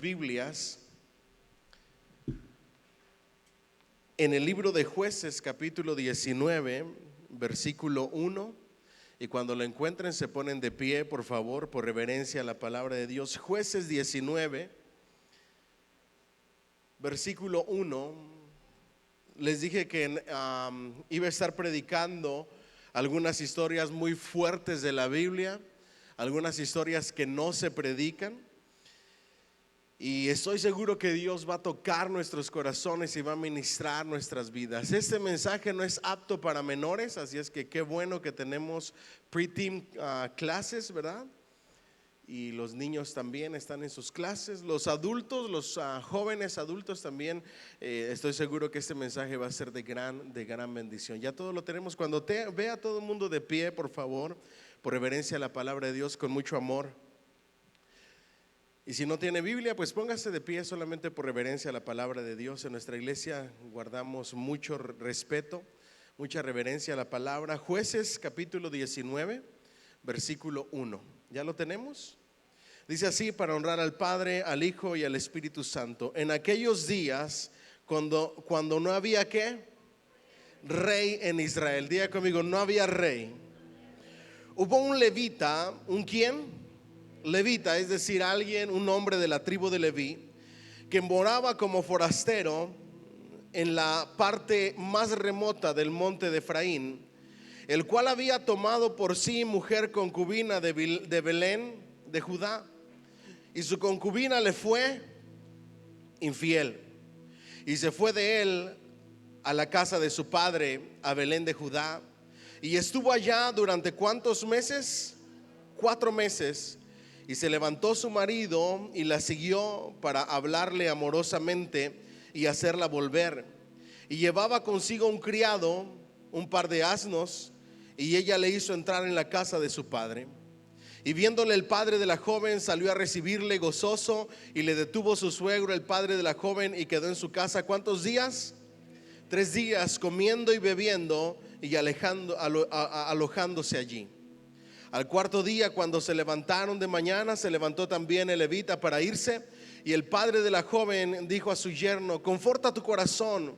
Biblias en el libro de Jueces, capítulo 19, versículo 1. Y cuando lo encuentren se ponen de pie, por favor, por reverencia a la palabra de Dios. Jueces 19, versículo 1. Les dije que iba a estar predicando algunas historias muy fuertes de la Biblia, algunas historias que no se predican. Y estoy seguro que Dios va a tocar nuestros corazones y va a ministrar nuestras vidas. Este mensaje no es apto para menores, así es que qué bueno que tenemos pre-team clases, ¿verdad? Y los niños también están en sus clases. Los adultos, los jóvenes adultos también, estoy seguro que este mensaje va a ser de gran bendición. Ya todo lo tenemos. Cuando vea a todo el mundo de pie, por favor, por reverencia a la palabra de Dios, con mucho amor. Y si no tiene Biblia, pues póngase de pie solamente por reverencia a la palabra de Dios. En nuestra iglesia guardamos mucho respeto, mucha reverencia a la palabra. Jueces capítulo 19, versículo 1. ¿Ya lo tenemos? Dice así: para honrar al Padre, al Hijo y al Espíritu Santo. En aquellos días, cuando no había ¿qué? Rey en Israel. Diga conmigo, no había rey. Hubo un levita, ¿un quién? Levita, es decir, alguien, un hombre de la tribu de Leví, que moraba como forastero en la parte más remota del monte de Efraín, el cual había tomado por sí mujer concubina de Belén de Judá, y su concubina le fue infiel, y se fue de él a la casa de su padre, a Belén de Judá, y estuvo allá durante ¿cuántos meses? 4 meses. Y se levantó su marido y la siguió para hablarle amorosamente y hacerla volver. Y llevaba consigo un criado, un par de asnos, y ella le hizo entrar en la casa de su padre. Y viéndole el padre de la joven, salió a recibirle gozoso, y le detuvo su suegro, el padre de la joven, y quedó en su casa ¿cuántos días? 3 días, comiendo y bebiendo y alojándose allí. Al 4.º día, cuando se levantaron de mañana, se levantó también el levita para irse. Y el padre de la joven dijo a su yerno: conforta tu corazón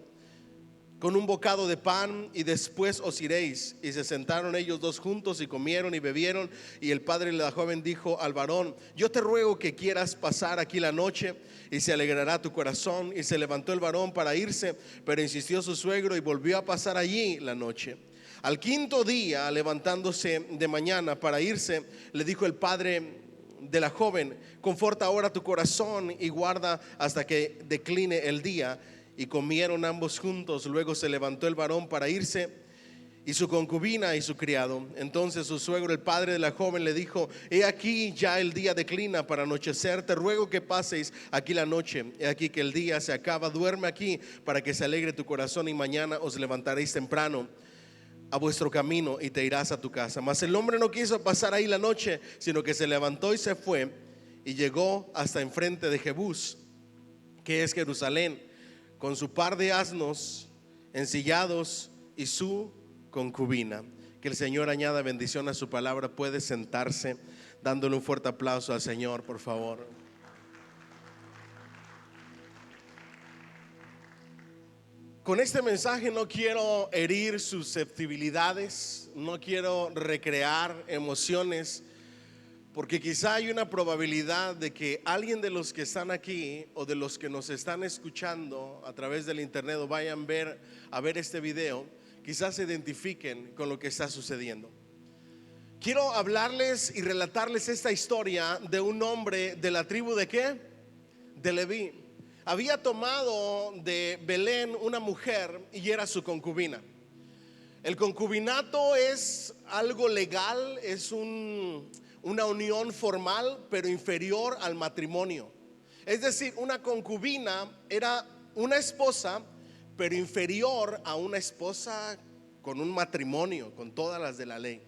con un bocado de pan, y después os iréis. Y se sentaron ellos dos juntos y comieron y bebieron. Y el padre de la joven dijo al varón: yo te ruego que quieras pasar aquí la noche, y se alegrará tu corazón. Y se levantó el varón para irse, pero insistió su suegro y volvió a pasar allí la noche. Al 5.º día, levantándose de mañana para irse, le dijo el padre de la joven: conforta ahora tu corazón y guarda hasta que decline el día. Y comieron ambos juntos. Luego se levantó el varón para irse, y su concubina y su criado. Entonces su suegro, el padre de la joven, le dijo: he aquí ya el día declina para anochecer, te ruego que paséis aquí la noche. He aquí que el día se acaba, duerme aquí para que se alegre tu corazón, y mañana os levantaréis temprano a vuestro camino y te irás a tu casa. Mas el hombre no quiso pasar ahí la noche, sino que se levantó y se fue, y llegó hasta enfrente de Jebús, que es Jerusalén, con su par de asnos ensillados y su concubina. Que el Señor añada bendición a su palabra. Puede sentarse, dándole un fuerte aplauso al Señor, por favor. Con este mensaje no quiero herir susceptibilidades, no quiero recrear emociones, porque quizá hay una probabilidad de que alguien de los que están aquí o de los que nos están escuchando a través del internet o vayan a ver este video, quizás se identifiquen con lo que está sucediendo. Quiero hablarles y relatarles esta historia de un hombre de la tribu de ¿qué? De Leví. Había tomado de Belén una mujer y era su concubina. El concubinato es algo legal, es una unión formal, pero inferior al matrimonio. Es decir, una concubina era una esposa, pero inferior a una esposa con un matrimonio, con todas las de la ley.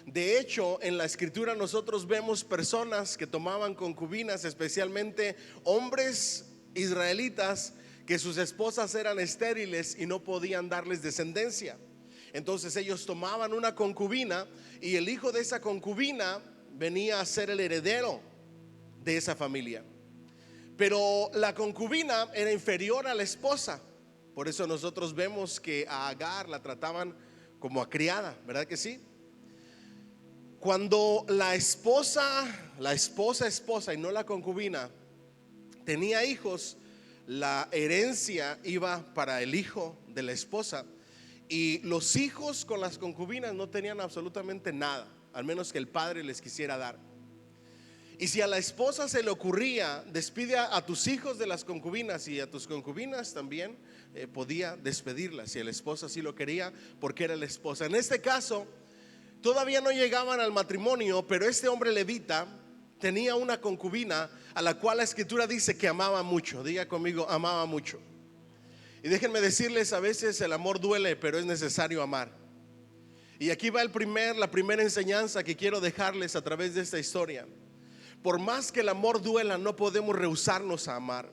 De hecho, en la escritura nosotros vemos personas que tomaban concubinas, especialmente hombres israelitas, que sus esposas eran estériles y no podían darles descendencia. Entonces ellos tomaban una concubina, y el hijo de esa concubina venía a ser el heredero de esa familia. Pero la concubina era inferior a la esposa. Por eso nosotros vemos que a Agar la trataban como a criada, ¿verdad que sí? Cuando la esposa y no la concubina tenía hijos, la herencia iba para el hijo de la esposa, y los hijos con las concubinas no tenían absolutamente nada, al menos que el padre les quisiera dar. Y si a la esposa se le ocurría, despide a tus hijos de las concubinas, y a tus concubinas también podía despedirlas, si la esposa sí lo quería, porque era la esposa. En este caso todavía no llegaban al matrimonio, pero este hombre levita tenía una concubina a la cual la escritura dice que amaba mucho. Diga conmigo, amaba mucho. Y déjenme decirles, a veces el amor duele, pero es necesario amar. Y aquí va la primera enseñanza que quiero dejarles a través de esta historia. Por más que el amor duela, no podemos rehusarnos a amar.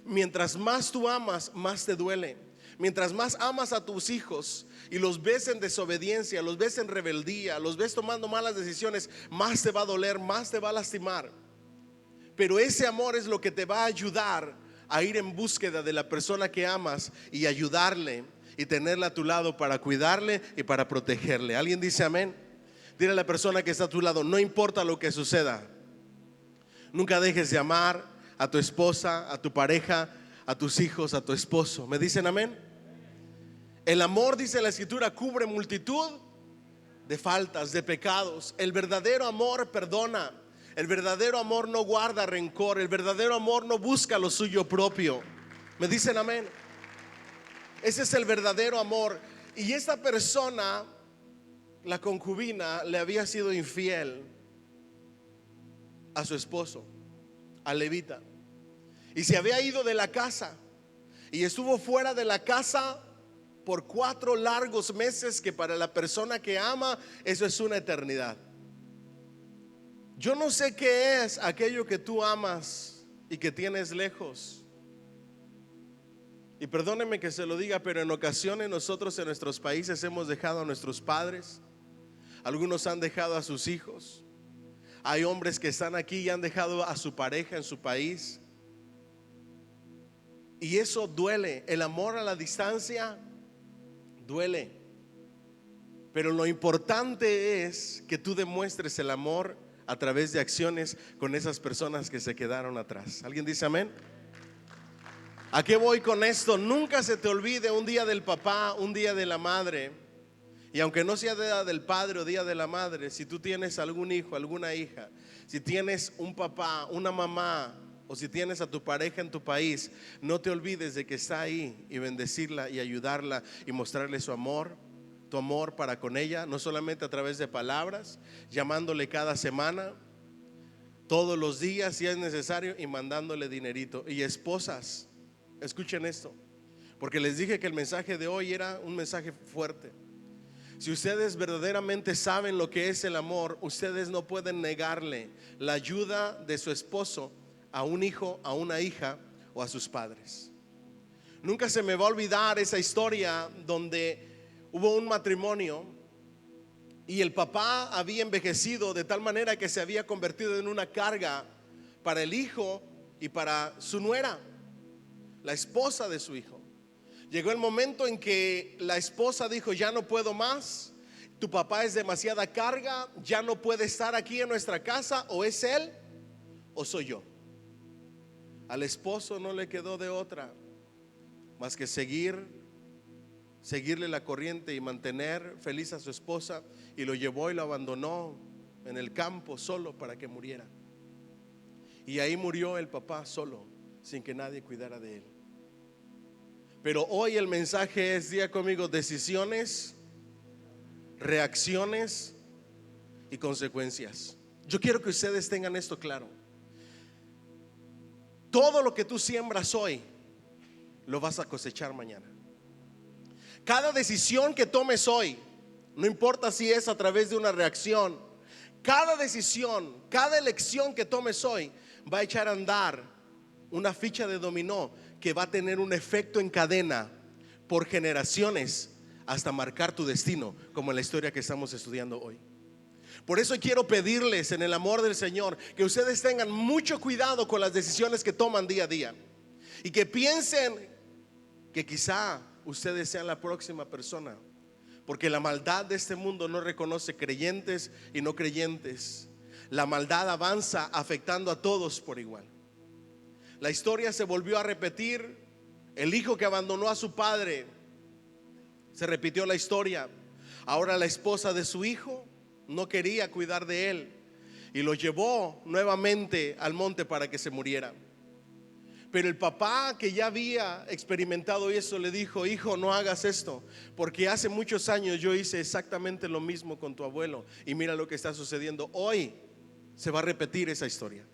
Mientras más tú amas, más te duele. Mientras más amas a tus hijos y los ves en desobediencia, los ves en rebeldía, los ves tomando malas decisiones, más te va a doler, más te va a lastimar. Pero ese amor es lo que te va a ayudar a ir en búsqueda de la persona que amas y ayudarle y tenerla a tu lado para cuidarle y para protegerle. ¿Alguien dice amén? Dile a la persona que está a tu lado, no importa lo que suceda, nunca dejes de amar a tu esposa, a tu pareja, a tus hijos, a tu esposo. ¿Me dicen amén? El amor, dice la escritura, cubre multitud de faltas, de pecados. El verdadero amor perdona. El verdadero amor no guarda rencor. El verdadero amor no busca lo suyo propio. ¿Me dicen amén? Ese es el verdadero amor. Y esta persona, la concubina, le había sido infiel a su esposo, al levita, y se había ido de la casa y estuvo fuera de la casa por 4 largos meses, que para la persona que ama eso es una eternidad. Yo no sé qué es aquello que tú amas y que tienes lejos. Y perdónenme que se lo diga, pero en ocasiones nosotros en nuestros países hemos dejado a nuestros padres. Algunos han dejado a sus hijos. Hay hombres que están aquí y han dejado a su pareja en su país. Y eso duele. El amor a la distancia duele. Pero lo importante es que tú demuestres el amor a través de acciones con esas personas que se quedaron atrás. ¿Alguien dice amén? ¿A qué voy con esto? Nunca se te olvide un día del papá, un día de la madre. Y aunque no sea día del padre o día de la madre, si tú tienes algún hijo, alguna hija, si tienes un papá, una mamá, o si tienes a tu pareja en tu país, no te olvides de que está ahí, y bendecirla y ayudarla y mostrarle su amor, tu amor para con ella, no solamente a través de palabras, llamándole cada semana, todos los días si es necesario, y mandándole dinerito. Y esposas, escuchen esto, porque les dije que el mensaje de hoy era un mensaje fuerte. Si ustedes verdaderamente saben lo que es el amor, ustedes no pueden negarle la ayuda de su esposo a un hijo, a una hija o a sus padres. Nunca se me va a olvidar esa historia donde hubo un matrimonio y el papá había envejecido de tal manera que se había convertido en una carga para el hijo y para su nuera, la esposa de su hijo. Llegó el momento en que la esposa dijo: ya no puedo más, tu papá es demasiada carga, ya no puede estar aquí en nuestra casa, o es él o soy yo. Al esposo no le quedó de otra más que seguirle la corriente y mantener feliz a su esposa, y lo llevó y lo abandonó en el campo solo para que muriera. Y ahí murió el papá solo, sin que nadie cuidara de él. Pero hoy el mensaje es, diga conmigo, decisiones, reacciones y consecuencias. Yo quiero que ustedes tengan esto claro. Todo lo que tú siembras hoy lo vas a cosechar mañana. Cada decisión que tomes hoy, no importa si es a través de una reacción, cada decisión, cada elección que tomes hoy va a echar a andar una ficha de dominó que va a tener un efecto en cadena por generaciones hasta marcar tu destino, como en la historia que estamos estudiando hoy. Por eso quiero pedirles en el amor del Señor que ustedes tengan mucho cuidado con las decisiones que toman día a día, y que piensen que quizá ustedes sean la próxima persona, porque la maldad de este mundo no reconoce creyentes y no creyentes. La maldad avanza afectando a todos por igual. La historia se volvió a repetir. El hijo que abandonó a su padre, se repitió la historia. Ahora la esposa de su hijo no quería cuidar de él y lo llevó nuevamente al monte para que se muriera. Pero el papá, que ya había experimentado eso, le dijo: hijo, no hagas esto, porque hace muchos años yo hice exactamente lo mismo con tu abuelo y mira lo que está sucediendo. Hoy se va a repetir esa historia.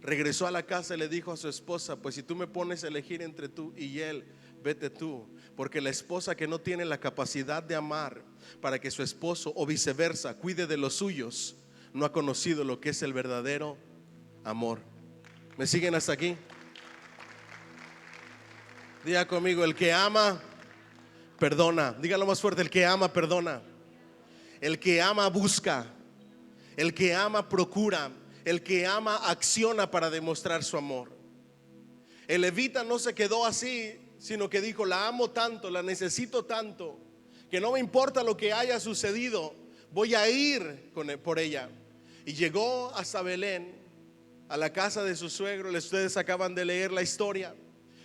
Regresó a la casa y le dijo a su esposa: pues si tú me pones a elegir entre tú y él, vete tú, porque la esposa que no tiene la capacidad de amar para que su esposo o viceversa cuide de los suyos, no ha conocido lo que es el verdadero amor. ¿Me siguen hasta aquí? Diga conmigo: el que ama, perdona. Dígalo más fuerte: el que ama, perdona. El que ama, busca. El que ama, procura. El que ama, acciona para demostrar su amor. El levita no se quedó así, sino que dijo: la amo tanto, la necesito tanto, que no me importa lo que haya sucedido, voy a ir por ella. Y llegó hasta Belén, a la casa de su suegro. Ustedes acaban de leer la historia.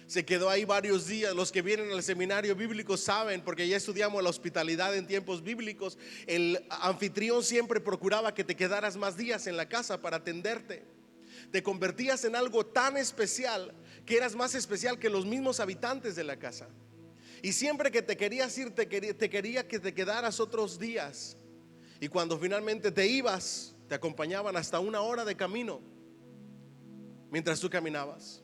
Se quedó ahí varios días. Los que vienen al seminario bíblico saben, porque ya estudiamos la hospitalidad en tiempos bíblicos. El anfitrión siempre procuraba que te quedaras más días en la casa para atenderte. Te convertías en algo tan especial que eras más especial que los mismos habitantes de la casa. Y siempre que te querías ir, te quería que te quedaras otros días. Y cuando finalmente te ibas, te acompañaban hasta 1 hora de camino mientras tú caminabas.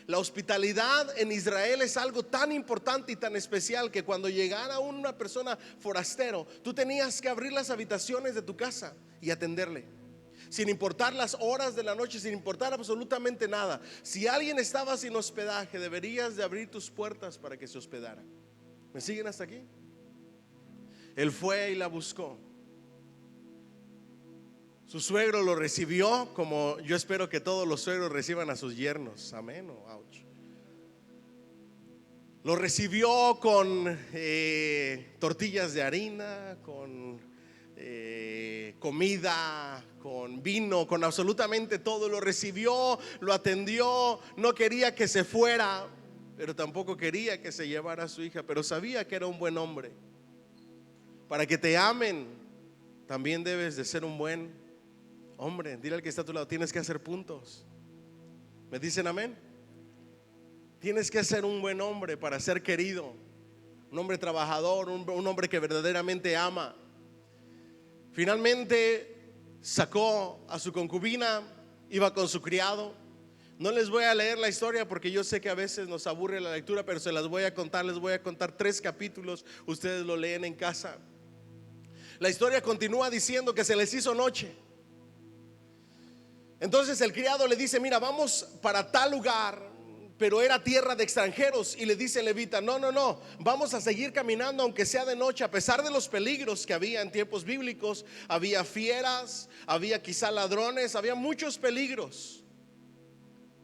La hospitalidad en Israel es algo tan importante y tan especial que cuando llegara una persona forastero, tú tenías que abrir las habitaciones de tu casa y atenderle, sin importar las horas de la noche, sin importar absolutamente nada. Si alguien estaba sin hospedaje, deberías de abrir tus puertas para que se hospedara. ¿Me siguen hasta aquí? Él fue y la buscó. Su suegro lo recibió como yo espero que todos los suegros reciban a sus yernos. Amén. Ouch. Lo recibió con tortillas de harina, con comida, con vino, con absolutamente todo. Lo recibió, lo atendió. No quería que se fuera, pero tampoco quería que se llevara a su hija, pero sabía que era un buen hombre. Para que te amen, también debes de ser un buen hombre. Dile al que está a tu lado: tienes que hacer puntos. ¿Me dicen amén? Tienes que ser un buen hombre para ser querido. Un hombre trabajador, un hombre que verdaderamente ama. Finalmente sacó a su concubina, iba con su criado. No les voy a leer la historia porque yo sé que a veces nos aburre la lectura, pero se las voy a contar. Les voy a contar 3 capítulos. Ustedes lo leen en casa. La historia continúa diciendo que se les hizo noche. Entonces el criado le dice: mira, vamos para tal lugar, pero era tierra de extranjeros. Y le dice el levita: no, vamos a seguir caminando aunque sea de noche. A pesar de los peligros que había en tiempos bíblicos, había fieras, había quizá ladrones, había muchos peligros,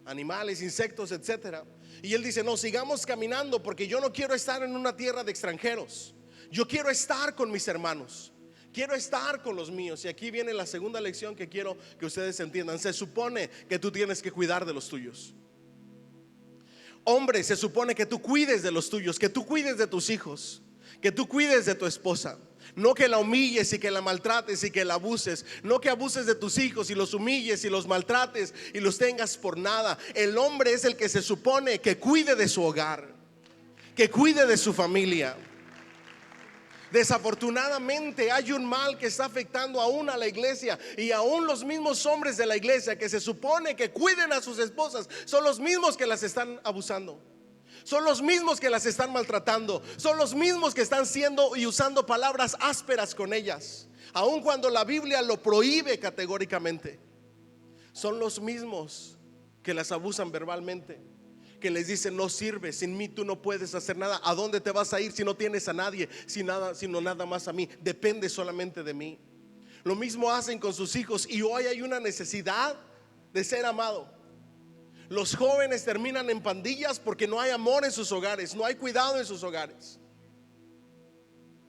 animales, insectos, etcétera. Y él dice: no, sigamos caminando, porque yo no quiero estar en una tierra de extranjeros. Yo quiero estar con mis hermanos, quiero estar con los míos. Y aquí viene la segunda lección que quiero que ustedes entiendan. Se supone que tú tienes que cuidar de los tuyos. Hombre, se supone que tú cuides de los tuyos, que tú cuides de tus hijos, que tú cuides de tu esposa. No que la humilles y que la maltrates y que la abuses. No que abuses de tus hijos y los humilles y los maltrates y los tengas por nada. El hombre es el que se supone que cuide de su hogar, que cuide de su familia. Desafortunadamente hay un mal que está afectando aún a la iglesia, y aún los mismos hombres de la iglesia que se supone que cuiden a sus esposas son los mismos que las están abusando. Son los mismos que las están maltratando. Son los mismos que están siendo y usando palabras ásperas con ellas, aun cuando la Biblia lo prohíbe categóricamente. Son los mismos que las abusan verbalmente, que les dicen: no sirve, sin mí tú no puedes hacer nada. ¿A dónde te vas a ir si no tienes a nadie? Sino nada más a mí. Depende solamente de mí. Lo mismo hacen con sus hijos y hoy hay una necesidad de ser amado. Los jóvenes terminan en pandillas porque no hay amor en sus hogares, no hay cuidado en sus hogares.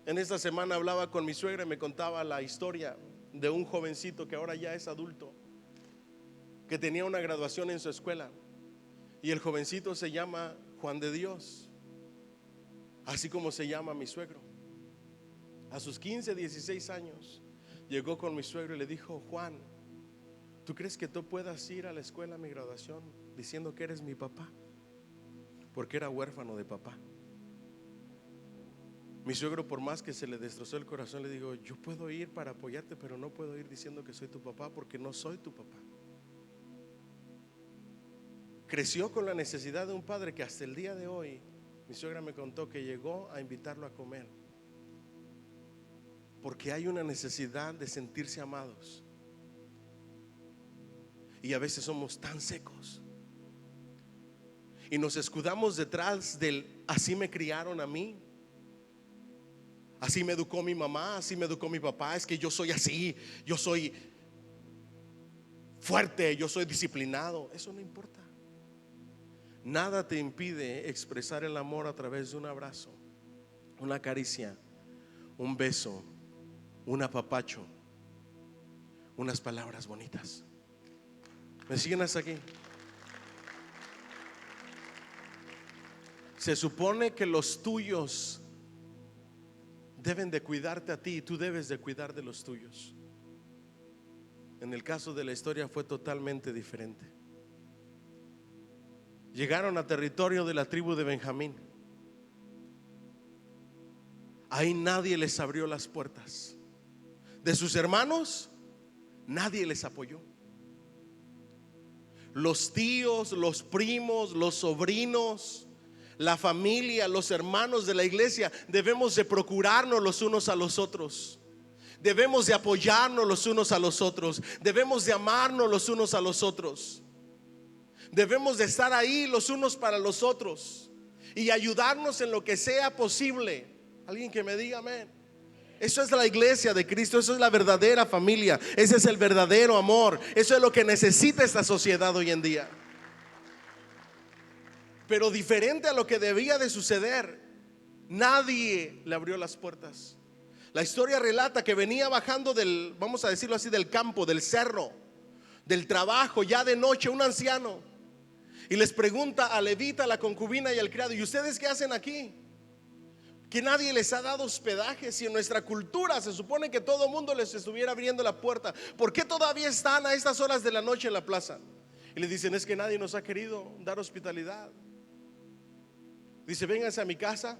En esta semana hablaba con mi suegra y me contaba la historia de un jovencito que ahora ya es adulto, que tenía una graduación en su escuela, y el jovencito se llama Juan de Dios, así como se llama mi suegro. A sus 15, 16 años llegó con mi suegro y le dijo: Juan, ¿tú crees que tú puedas ir a la escuela a mi graduación diciendo que eres mi papá? Porque era huérfano de papá. Mi suegro, por más que se le destrozó el corazón, le dijo: yo puedo ir para apoyarte, pero no puedo ir diciendo que soy tu papá, porque no soy tu papá. Creció con la necesidad de un padre que hasta el día de hoy, mi suegra me contó que llegó a invitarlo a comer, porque hay una necesidad de sentirse amados. Y a veces somos tan secos y nos escudamos detrás del así me criaron a mí, así me educó mi mamá, así me educó mi papá, es que yo soy así, yo soy fuerte, yo soy disciplinado. Eso no importa. Nada te impide expresar el amor a través de un abrazo, una caricia, un beso, un apapacho, unas palabras bonitas. ¿Me siguen hasta aquí? Se supone que los tuyos deben de cuidarte a ti y tú debes de cuidar de los tuyos. En el caso de la historia fue totalmente diferente. Llegaron a territorio de la tribu de Benjamín. Ahí nadie les abrió las puertas. De sus hermanos, nadie les apoyó. Los tíos, los primos, los sobrinos, la familia, los hermanos de la iglesia, debemos de procurarnos los unos a los otros. Debemos de apoyarnos los unos a los otros. Debemos de amarnos los unos a los otros. Debemos de estar ahí los unos para los otros y ayudarnos en lo que sea posible. Alguien que me diga amén. Eso es la iglesia de Cristo, eso es la verdadera familia, ese es el verdadero amor, eso es lo que necesita esta sociedad hoy en día. Pero diferente a lo que debía de suceder, nadie le abrió las puertas. La historia relata que venía bajando del, vamos a decirlo así, del campo, del cerro, del trabajo, ya de noche, un anciano, y les pregunta a Levita, a la concubina y al criado: ¿y ustedes qué hacen aquí? Que nadie les ha dado hospedaje. Si en nuestra cultura se supone que todo el mundo les estuviera abriendo la puerta, ¿por qué todavía están a estas horas de la noche en la plaza? Y le dicen: es que nadie nos ha querido dar hospitalidad. Dice: vénganse a mi casa.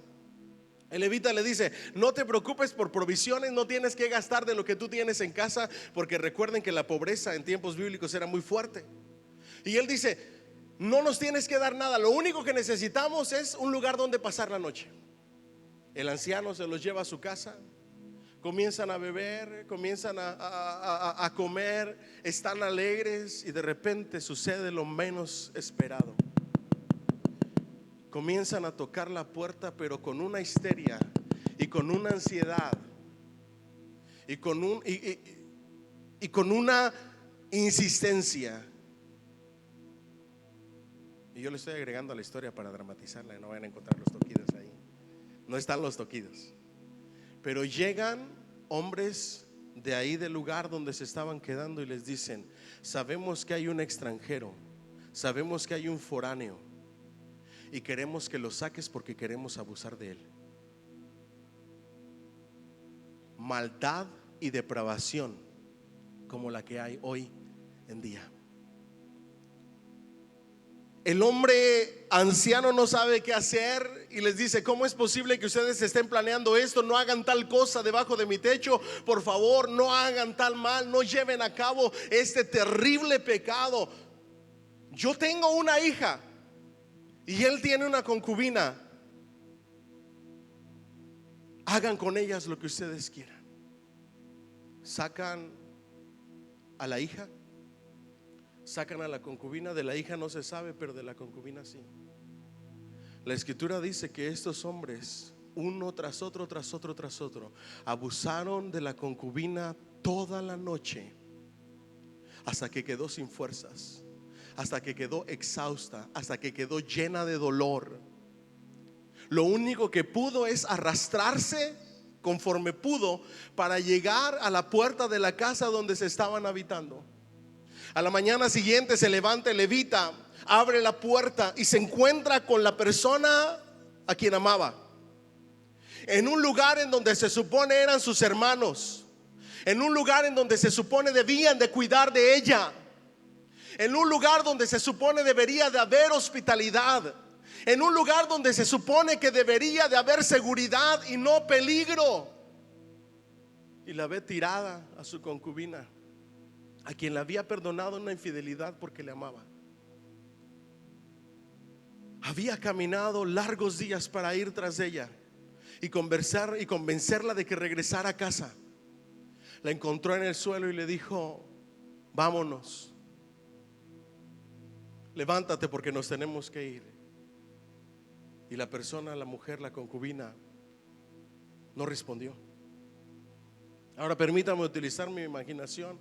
El levita le dice: no te preocupes por provisiones, no tienes que gastar de lo que tú tienes en casa, porque recuerden que la pobreza en tiempos bíblicos era muy fuerte. Y él dice: no nos tienes que dar nada, lo único que necesitamos es un lugar donde pasar la noche. El anciano se los lleva a su casa, comienzan a beber, comienzan a comer, están alegres, y de repente sucede lo menos esperado. Comienzan a tocar la puerta, pero con una histeria y con una ansiedad y con una insistencia. Y yo le estoy agregando a la historia para dramatizarla, y no vayan a encontrar los toquidos ahí. No están los toquidos. Pero llegan hombres de ahí del lugar donde se estaban quedando y les dicen: sabemos que hay un extranjero, sabemos que hay un foráneo, y queremos que lo saques porque queremos abusar de él. Maldad y depravación como la que hay hoy en día. El hombre anciano no sabe qué hacer y les dice: ¿cómo es posible que ustedes estén planeando esto? No hagan tal cosa debajo de mi techo, por favor, no hagan tal mal, no lleven a cabo este terrible pecado. Yo tengo una hija y él tiene una concubina. Hagan con ellas lo que ustedes quieran. Sacan a la hija, sacan a la concubina. De la hija no se sabe, pero de la concubina sí. La escritura dice que estos hombres, uno tras otro, tras otro, tras otro, abusaron de la concubina toda la noche hasta que quedó sin fuerzas, hasta que quedó exhausta, hasta que quedó llena de dolor. Lo único que pudo es arrastrarse conforme pudo para llegar a la puerta de la casa donde se estaban habitando. A la mañana siguiente se levanta el levita, abre la puerta y se encuentra con la persona a quien amaba, en un lugar en donde se supone eran sus hermanos, en un lugar en donde se supone debían de cuidar de ella, en un lugar donde se supone debería de haber hospitalidad, en un lugar donde se supone que debería de haber seguridad y no peligro. Y la ve tirada a su concubina, a quien le había perdonado una infidelidad porque le amaba. Había caminado largos días para ir tras ella y conversar y convencerla de que regresara a casa. La encontró en el suelo y le dijo: vámonos, levántate porque nos tenemos que ir. Y la persona, la mujer, la concubina, no respondió. Ahora permítame utilizar mi imaginación.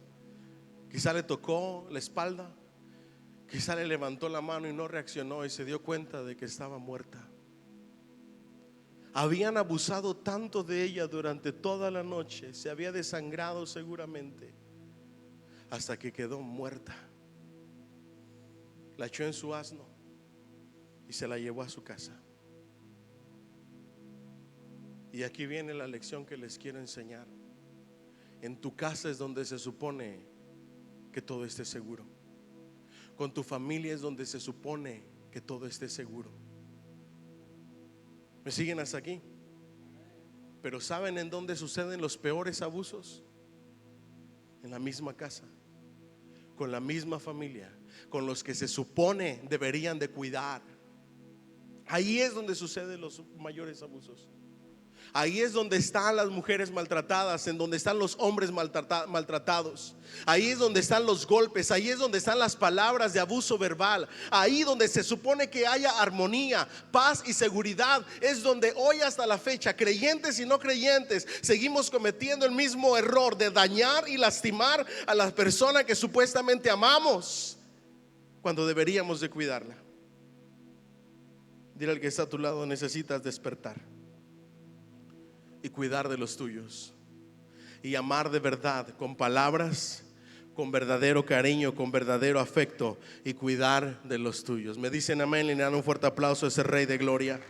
Quizá le tocó la espalda, quizá le levantó la mano y no reaccionó y se dio cuenta de que estaba muerta. Habían abusado tanto de ella durante toda la noche, se había desangrado seguramente, hasta que quedó muerta. La echó en su asno y se la llevó a su casa. Y aquí viene la lección que les quiero enseñar. En tu casa es donde se supone que todo esté seguro. Con tu familia es donde se supone que todo esté seguro. ¿Me siguen hasta aquí? Pero ¿saben en dónde suceden los peores abusos? En la misma casa, con la misma familia, con los que se supone deberían de cuidar. Ahí es donde suceden los mayores abusos. Ahí es donde están las mujeres maltratadas, en donde están los hombres maltratados. Ahí es donde están los golpes, ahí es donde están las palabras de abuso verbal. Ahí donde se supone que haya armonía, paz y seguridad, es donde hoy hasta la fecha, creyentes y no creyentes, seguimos cometiendo el mismo error de dañar y lastimar a la persona que supuestamente amamos, cuando deberíamos de cuidarla. Dile al que está a tu lado: necesitas despertar y cuidar de los tuyos, y amar de verdad, con palabras, con verdadero cariño, con verdadero afecto, y cuidar de los tuyos. Me dicen amén y le dan un fuerte aplauso a ese Rey de Gloria.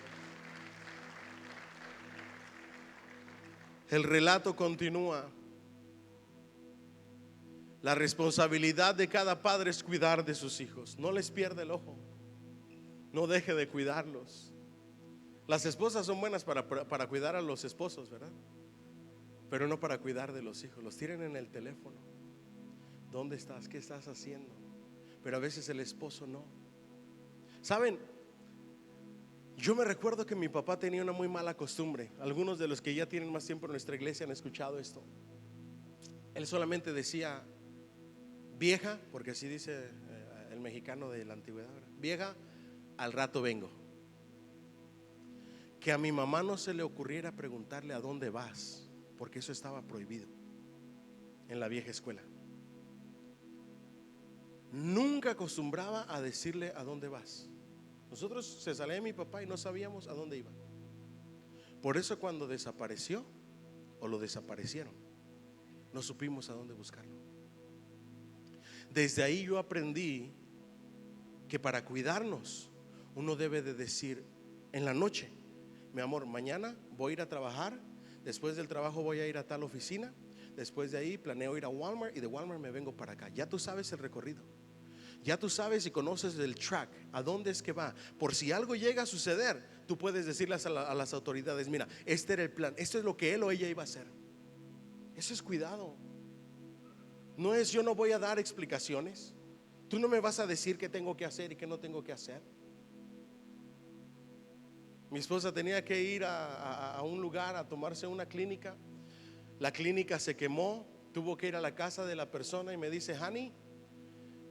El relato continúa. La responsabilidad de cada padre es cuidar de sus hijos. No les pierda el ojo, no deje de cuidarlos. Las esposas son buenas para cuidar a los esposos, ¿verdad? Pero no para cuidar de los hijos. Los tienen en el teléfono. ¿Dónde estás? ¿Qué estás haciendo? Pero a veces el esposo no. ¿Saben? Yo me recuerdo que mi papá tenía una muy mala costumbre. Algunos de los que ya tienen más tiempo en nuestra iglesia han escuchado esto. Él solamente decía: vieja, porque así dice el mexicano de la antigüedad, ¿verdad? Vieja, al rato vengo. Que a mi mamá no se le ocurriera preguntarle a dónde vas, porque eso estaba prohibido en la vieja escuela. Nunca acostumbraba a decirle a dónde vas. Nosotros se salía de mi papá y no sabíamos a dónde iba. Por eso cuando desapareció o lo desaparecieron, no supimos a dónde buscarlo. Desde ahí yo aprendí que para cuidarnos uno debe de decir en la noche: mi amor, mañana voy a ir a trabajar, después del trabajo voy a ir a tal oficina, después de ahí planeo ir a Walmart y de Walmart me vengo para acá. Ya tú sabes el recorrido, ya tú sabes y conoces el track, a dónde es que va. Por si algo llega a suceder, tú puedes decirles a las autoridades: mira, este era el plan, esto es lo que él o ella iba a hacer. Eso es cuidado. No es yo no voy a dar explicaciones, tú no me vas a decir qué tengo que hacer y qué no tengo que hacer. Mi esposa tenía que ir a un lugar a tomarse una clínica. La clínica se quemó, tuvo que ir a la casa de la persona y me dice: honey,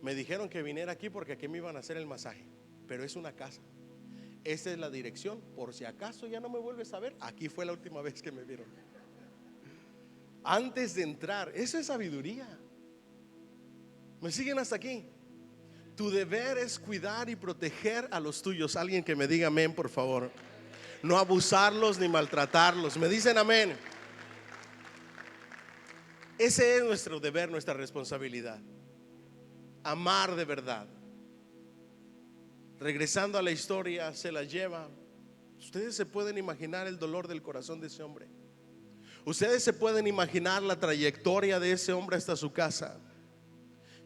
me dijeron que viniera aquí porque aquí me iban a hacer el masaje, pero es una casa, esta es la dirección, por si acaso ya no me vuelves a ver, aquí fue la última vez que me vieron. antes de entrar. Eso es sabiduría. ¿Me siguen hasta aquí? Tu deber es cuidar y proteger a los tuyos. Alguien que me diga amén, por favor. No abusarlos ni maltratarlos. ¿Me dicen amén? Ese es nuestro deber, nuestra responsabilidad. Amar de verdad. Regresando a la historia, se la lleva. Ustedes se pueden imaginar el dolor del corazón de ese hombre. Ustedes se pueden imaginar la trayectoria de ese hombre hasta su casa,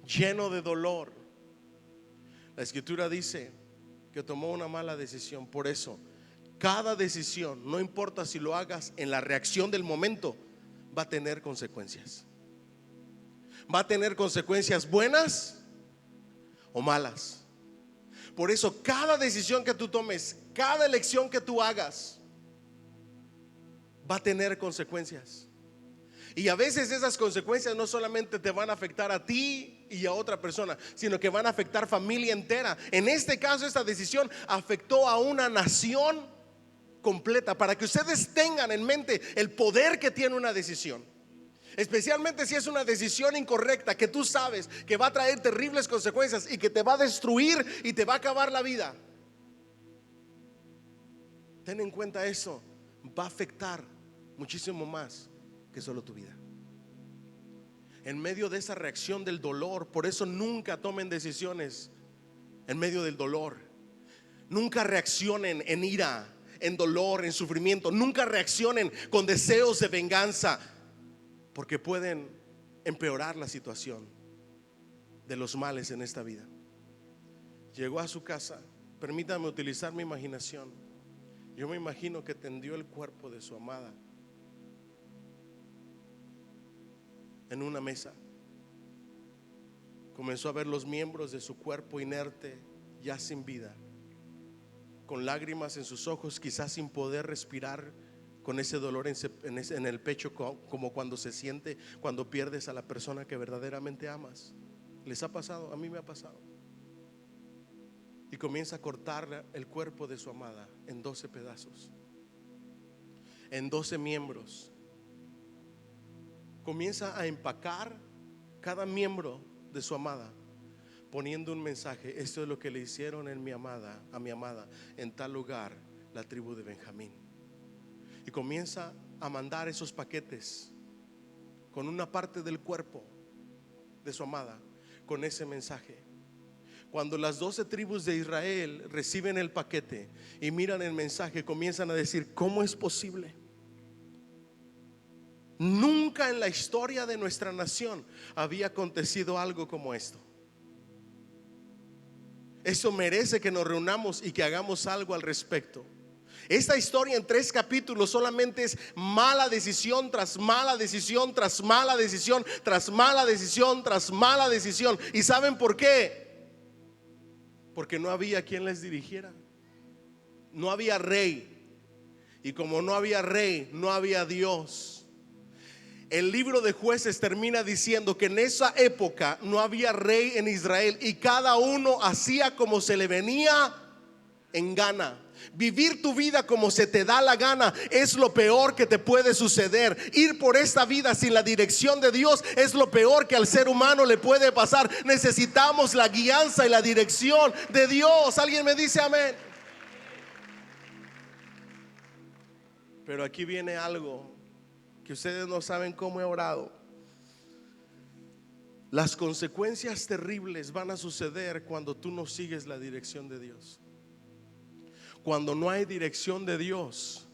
lleno de dolor. La escritura dice que tomó una mala decisión. Por eso, cada decisión, no importa si lo hagas en la reacción del momento, va a tener consecuencias. Va a tener consecuencias buenas o malas. Por eso, cada decisión que tú tomes, cada elección que tú hagas, va a tener consecuencias. Y a veces esas consecuencias no solamente te van a afectar a ti y a otra persona, sino que van a afectar familia entera. En este caso, esta decisión afectó a una nación completa. Para que ustedes tengan en mente el poder que tiene una decisión, especialmente si es una decisión incorrecta, que tú sabes que va a traer terribles consecuencias y que te va a destruir y te va a acabar la vida. Ten en cuenta eso. Va a afectar muchísimo más que solo tu vida. En medio de esa reacción del dolor, por eso nunca tomen decisiones en medio del dolor. Nunca reaccionen en ira, en dolor, en sufrimiento. Nunca reaccionen con deseos de venganza, porque pueden empeorar la situación de los males en esta vida. Llegó a su casa. Permítame utilizar mi imaginación. Yo me imagino que tendió el cuerpo de su amada en una mesa. Comenzó a ver los miembros de su cuerpo inerte, ya sin vida, con lágrimas en sus ojos, quizás sin poder respirar, con ese dolor en el pecho, como cuando se siente cuando pierdes a la persona que verdaderamente amas. ¿Les ha pasado? A mí me ha pasado. Y comienza a cortar el cuerpo de su amada en 12 pedazos, en 12 miembros. Comienza a empacar cada miembro de su amada, poniendo un mensaje: esto es lo que le hicieron a mi amada en tal lugar, la tribu de Benjamín. Y comienza a mandar esos paquetes con una parte del cuerpo de su amada, con ese mensaje. Cuando las 12 tribus de Israel reciben el paquete y miran el mensaje, comienzan a decir: ¿cómo es posible? Nunca en la historia de nuestra nación había acontecido algo como esto. Eso merece que nos reunamos y que hagamos algo al respecto. Esta historia en 3 capítulos solamente es mala decisión tras mala decisión, tras mala decisión, tras mala decisión, tras mala decisión. ¿Y saben por qué? Porque no había quien les dirigiera. No había rey. Y como no había rey, no había Dios. El libro de Jueces termina diciendo que en esa época no había rey en Israel y cada uno hacía como se le venía en gana. Vivir tu vida como se te da la gana es lo peor que te puede suceder. Ir por esta vida sin la dirección de Dios es lo peor que al ser humano le puede pasar. Necesitamos la guianza y la dirección de Dios. ¿Alguien me dice amén? Pero aquí viene algo que ustedes no saben cómo he orado. Las consecuencias terribles van a suceder cuando tú no sigues la dirección de Dios. Cuando no hay dirección de Dios,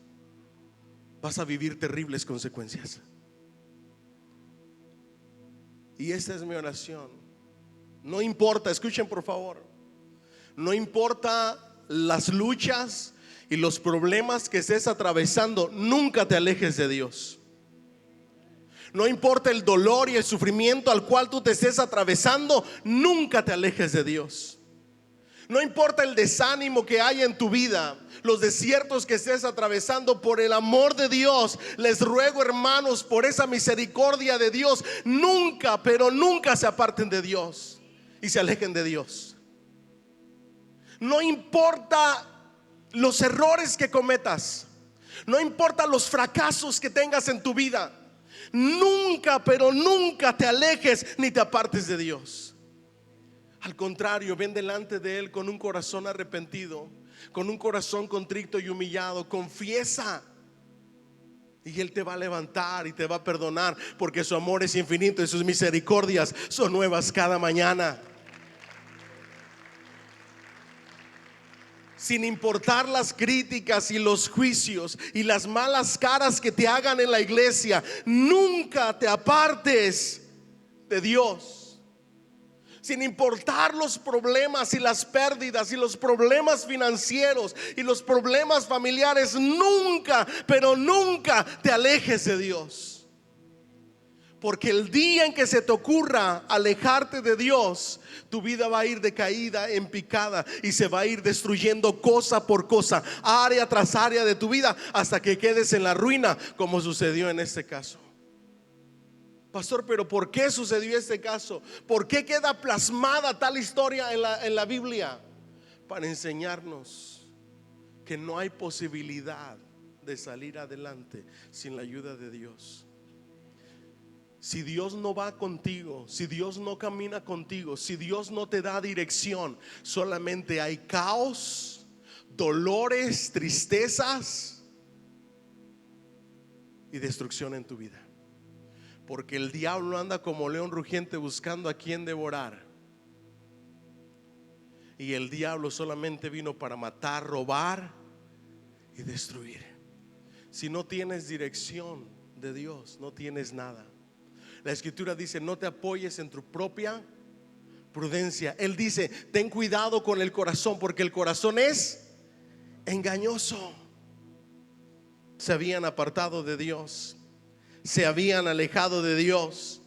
vas a vivir terribles consecuencias. Y esta es mi oración. No importa, escuchen por favor, no importa las luchas y los problemas que estés atravesando, nunca te alejes de Dios. No importa el dolor y el sufrimiento al cual tú te estés atravesando, nunca te alejes de Dios. No importa el desánimo que haya en tu vida, los desiertos que estés atravesando, por el amor de Dios, les ruego, hermanos, por esa misericordia de Dios, nunca, pero nunca se aparten de Dios y se alejen de Dios. No importa los errores que cometas, no importa los fracasos que tengas en tu vida, Nunca, pero nunca te alejes ni te apartes de Dios. Al contrario, ven delante de Él con un corazón arrepentido, con un corazón contrito y humillado. Confiesa, y Él te va a levantar y te va a perdonar, porque su amor es infinito y sus misericordias son nuevas cada mañana. Sin importar las críticas y los juicios y las malas caras que te hagan en la iglesia, nunca te apartes de Dios. Sin importar los problemas y las pérdidas y los problemas financieros y los problemas familiares, nunca, pero nunca te alejes de Dios. Porque el día en que se te ocurra alejarte de Dios, tu vida va a ir de caída en picada y se va a ir destruyendo cosa por cosa, área tras área de tu vida, hasta que quedes en la ruina, como sucedió en este caso. Pastor, pero ¿por qué sucedió este caso? ¿Por qué queda plasmada tal historia en la Biblia? Para enseñarnos que no hay posibilidad de salir adelante sin la ayuda de Dios. Si Dios no va contigo, si Dios no camina contigo, si Dios no te da dirección, solamente hay caos, dolores, tristezas y destrucción en tu vida. Porque el diablo anda como león rugiente buscando a quien devorar. Y el diablo solamente vino para matar, robar y destruir. Si no tienes dirección de Dios, no tienes nada. La escritura dice: no te apoyes en tu propia prudencia. Él dice: ten cuidado con el corazón, porque el corazón es engañoso. Se habían apartado de Dios, se habían alejado de Dios.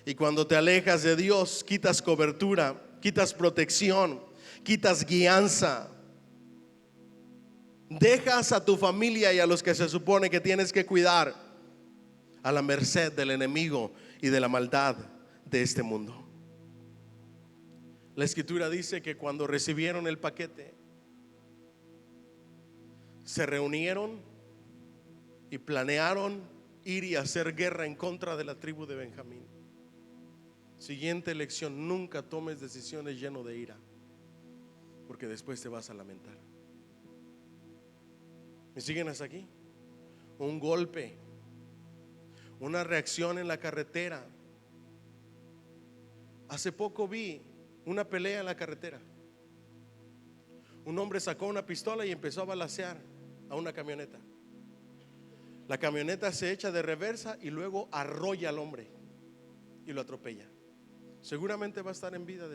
Y cuando te alejas de Dios, quitas cobertura, quitas protección, quitas guianza. Dejas a tu familia y a los que se supone que tienes que cuidar a la merced del enemigo y de la maldad de este mundo. La escritura dice que cuando recibieron el paquete, se reunieron y planearon ir y hacer guerra en contra de la tribu de Benjamín. Siguiente lección: nunca tomes decisiones lleno de ira, porque después te vas a lamentar. ¿Me siguen hasta aquí? Un golpe, una reacción en la carretera. Hace poco vi una pelea en la carretera. Un hombre sacó una pistola y empezó a balacear a una camioneta. La camioneta se echa de reversa y luego arrolla al hombre y lo atropella. Seguramente va a estar en vida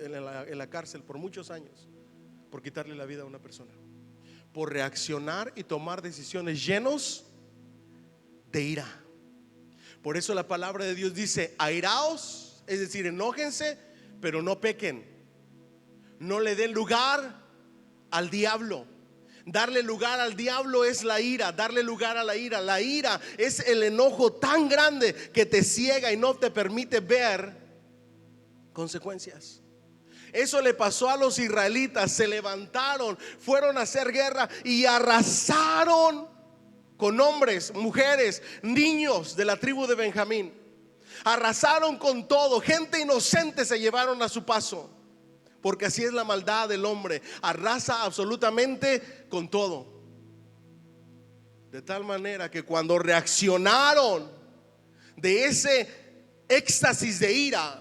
en la cárcel por muchos años por quitarle la vida a una persona, por reaccionar y tomar decisiones llenos de ira. Por eso la palabra de Dios dice: airaos, es decir, enójense, pero no pequen. No le den lugar al diablo. Darle lugar al diablo es la ira, darle lugar a la ira. La ira es el enojo tan grande que te ciega y no te permite ver consecuencias. Eso le pasó a los israelitas. Se levantaron, fueron a hacer guerra y arrasaron con hombres, mujeres, niños de la tribu de Benjamín. Arrasaron con todo. Gente inocente se llevaron a su paso, porque así es la maldad del hombre. Arrasa absolutamente con todo. De tal manera que cuando reaccionaron de ese éxtasis de ira,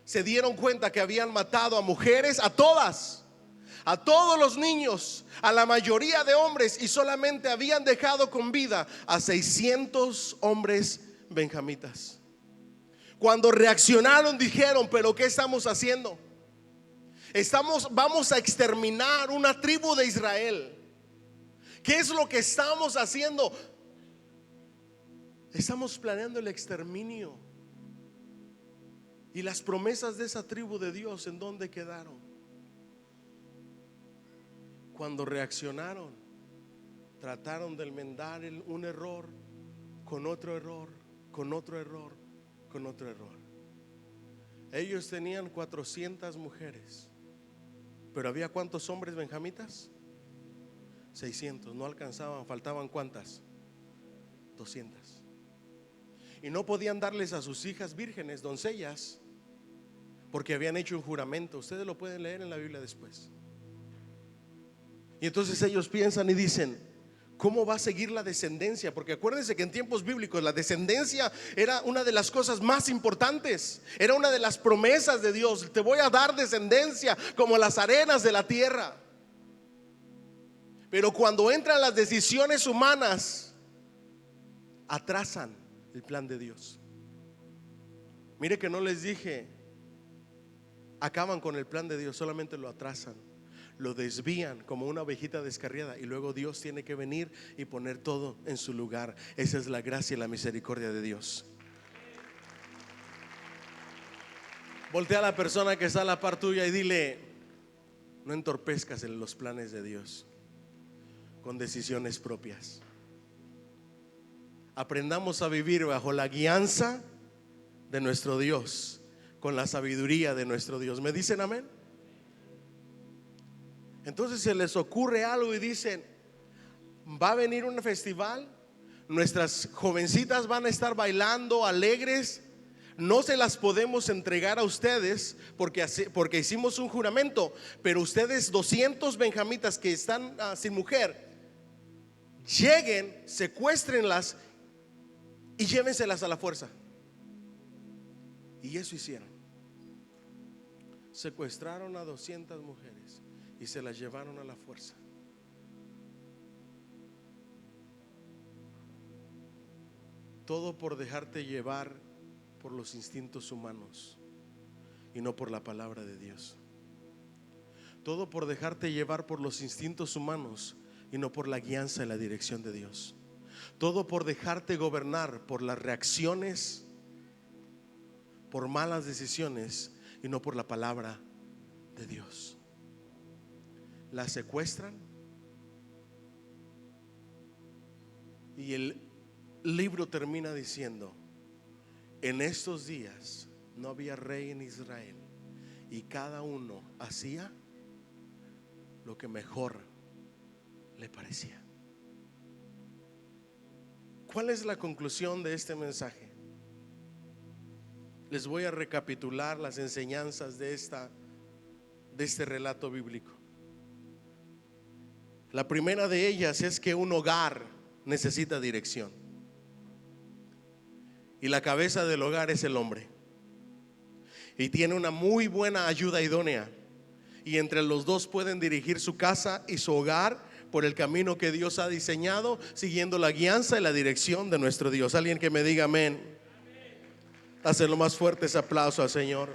se dieron cuenta que habían matado a mujeres, a todas, a todos los niños, a la mayoría de hombres, y solamente habían dejado con vida a 600 hombres benjamitas. Cuando reaccionaron, dijeron: pero ¿qué estamos haciendo? Vamos a exterminar una tribu de Israel. ¿Qué es lo que estamos haciendo? Estamos planeando el exterminio. Y las promesas de esa tribu de Dios, ¿en dónde quedaron? Cuando reaccionaron, trataron de enmendar un error con otro error, con otro error, con otro error. Ellos tenían 400 mujeres, pero había ¿cuántos hombres benjamitas? 600. No alcanzaban, faltaban ¿cuántas? 200. y no podían darles a sus hijas vírgenes, doncellas, porque habían hecho un juramento. Ustedes lo pueden leer en la Biblia después. Y entonces ellos piensan y dicen: ¿cómo va a seguir la descendencia? Porque acuérdense que en tiempos bíblicos la descendencia era una de las cosas más importantes, era una de las promesas de Dios. Te voy a dar descendencia como las arenas de la tierra. Pero cuando entran las decisiones humanas, atrasan el plan de Dios. Mire que no les dije acaban con el plan de Dios, solamente lo atrasan, lo desvían como una ovejita descarriada, y luego Dios tiene que venir y poner todo en su lugar. Esa es la gracia y la misericordia de Dios. Voltea a la persona que está a la par tuya y dile: no entorpezcas en los planes de Dios con decisiones propias. Aprendamos a vivir bajo la guianza de nuestro Dios, con la sabiduría de nuestro Dios. ¿Me dicen amén? Entonces se les ocurre algo y dicen: va a venir un festival, nuestras jovencitas van a estar bailando alegres, no se las podemos entregar a ustedes porque hicimos un juramento, pero ustedes 200 benjamitas que están sin mujer, lleguen, secuéstrenlas y llévenselas a la fuerza. Y eso hicieron. Secuestraron a 200 mujeres y se las llevaron a la fuerza. Todo por dejarte llevar por los instintos humanos y no por la palabra de Dios. Todo por dejarte llevar por los instintos humanos y no por la guianza y la dirección de Dios. Todo por dejarte gobernar por las reacciones, por malas decisiones y no por la palabra de Dios. La secuestran y el libro termina diciendo: en estos días no había rey en Israel y cada uno hacía lo que mejor le parecía. ¿Cuál es la conclusión de este mensaje? Les voy a recapitular las enseñanzas de este relato bíblico. La primera de ellas es que un hogar necesita dirección, y la cabeza del hogar es el hombre, y tiene una muy buena ayuda idónea, y entre los dos pueden dirigir su casa y su hogar por el camino que Dios ha diseñado, siguiendo la guianza y la dirección de nuestro Dios. Alguien que me diga amén. Hazlo más fuerte ese aplauso al Señor.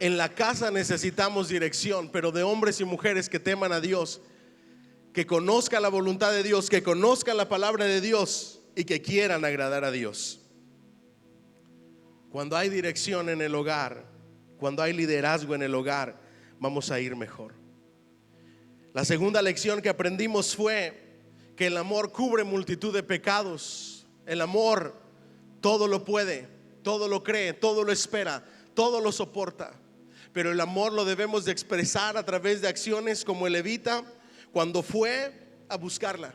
En la casa necesitamos dirección, pero de hombres y mujeres que teman a Dios, que conozcan la voluntad de Dios, que conozcan la palabra de Dios y que quieran agradar a Dios. Cuando hay dirección en el hogar, cuando hay liderazgo en el hogar, vamos a ir mejor. La segunda lección que aprendimos fue que el amor cubre multitud de pecados. El amor todo lo puede, todo lo cree, todo lo espera, todo lo soporta. Pero el amor lo debemos de expresar a través de acciones como el levita cuando fue a buscarla.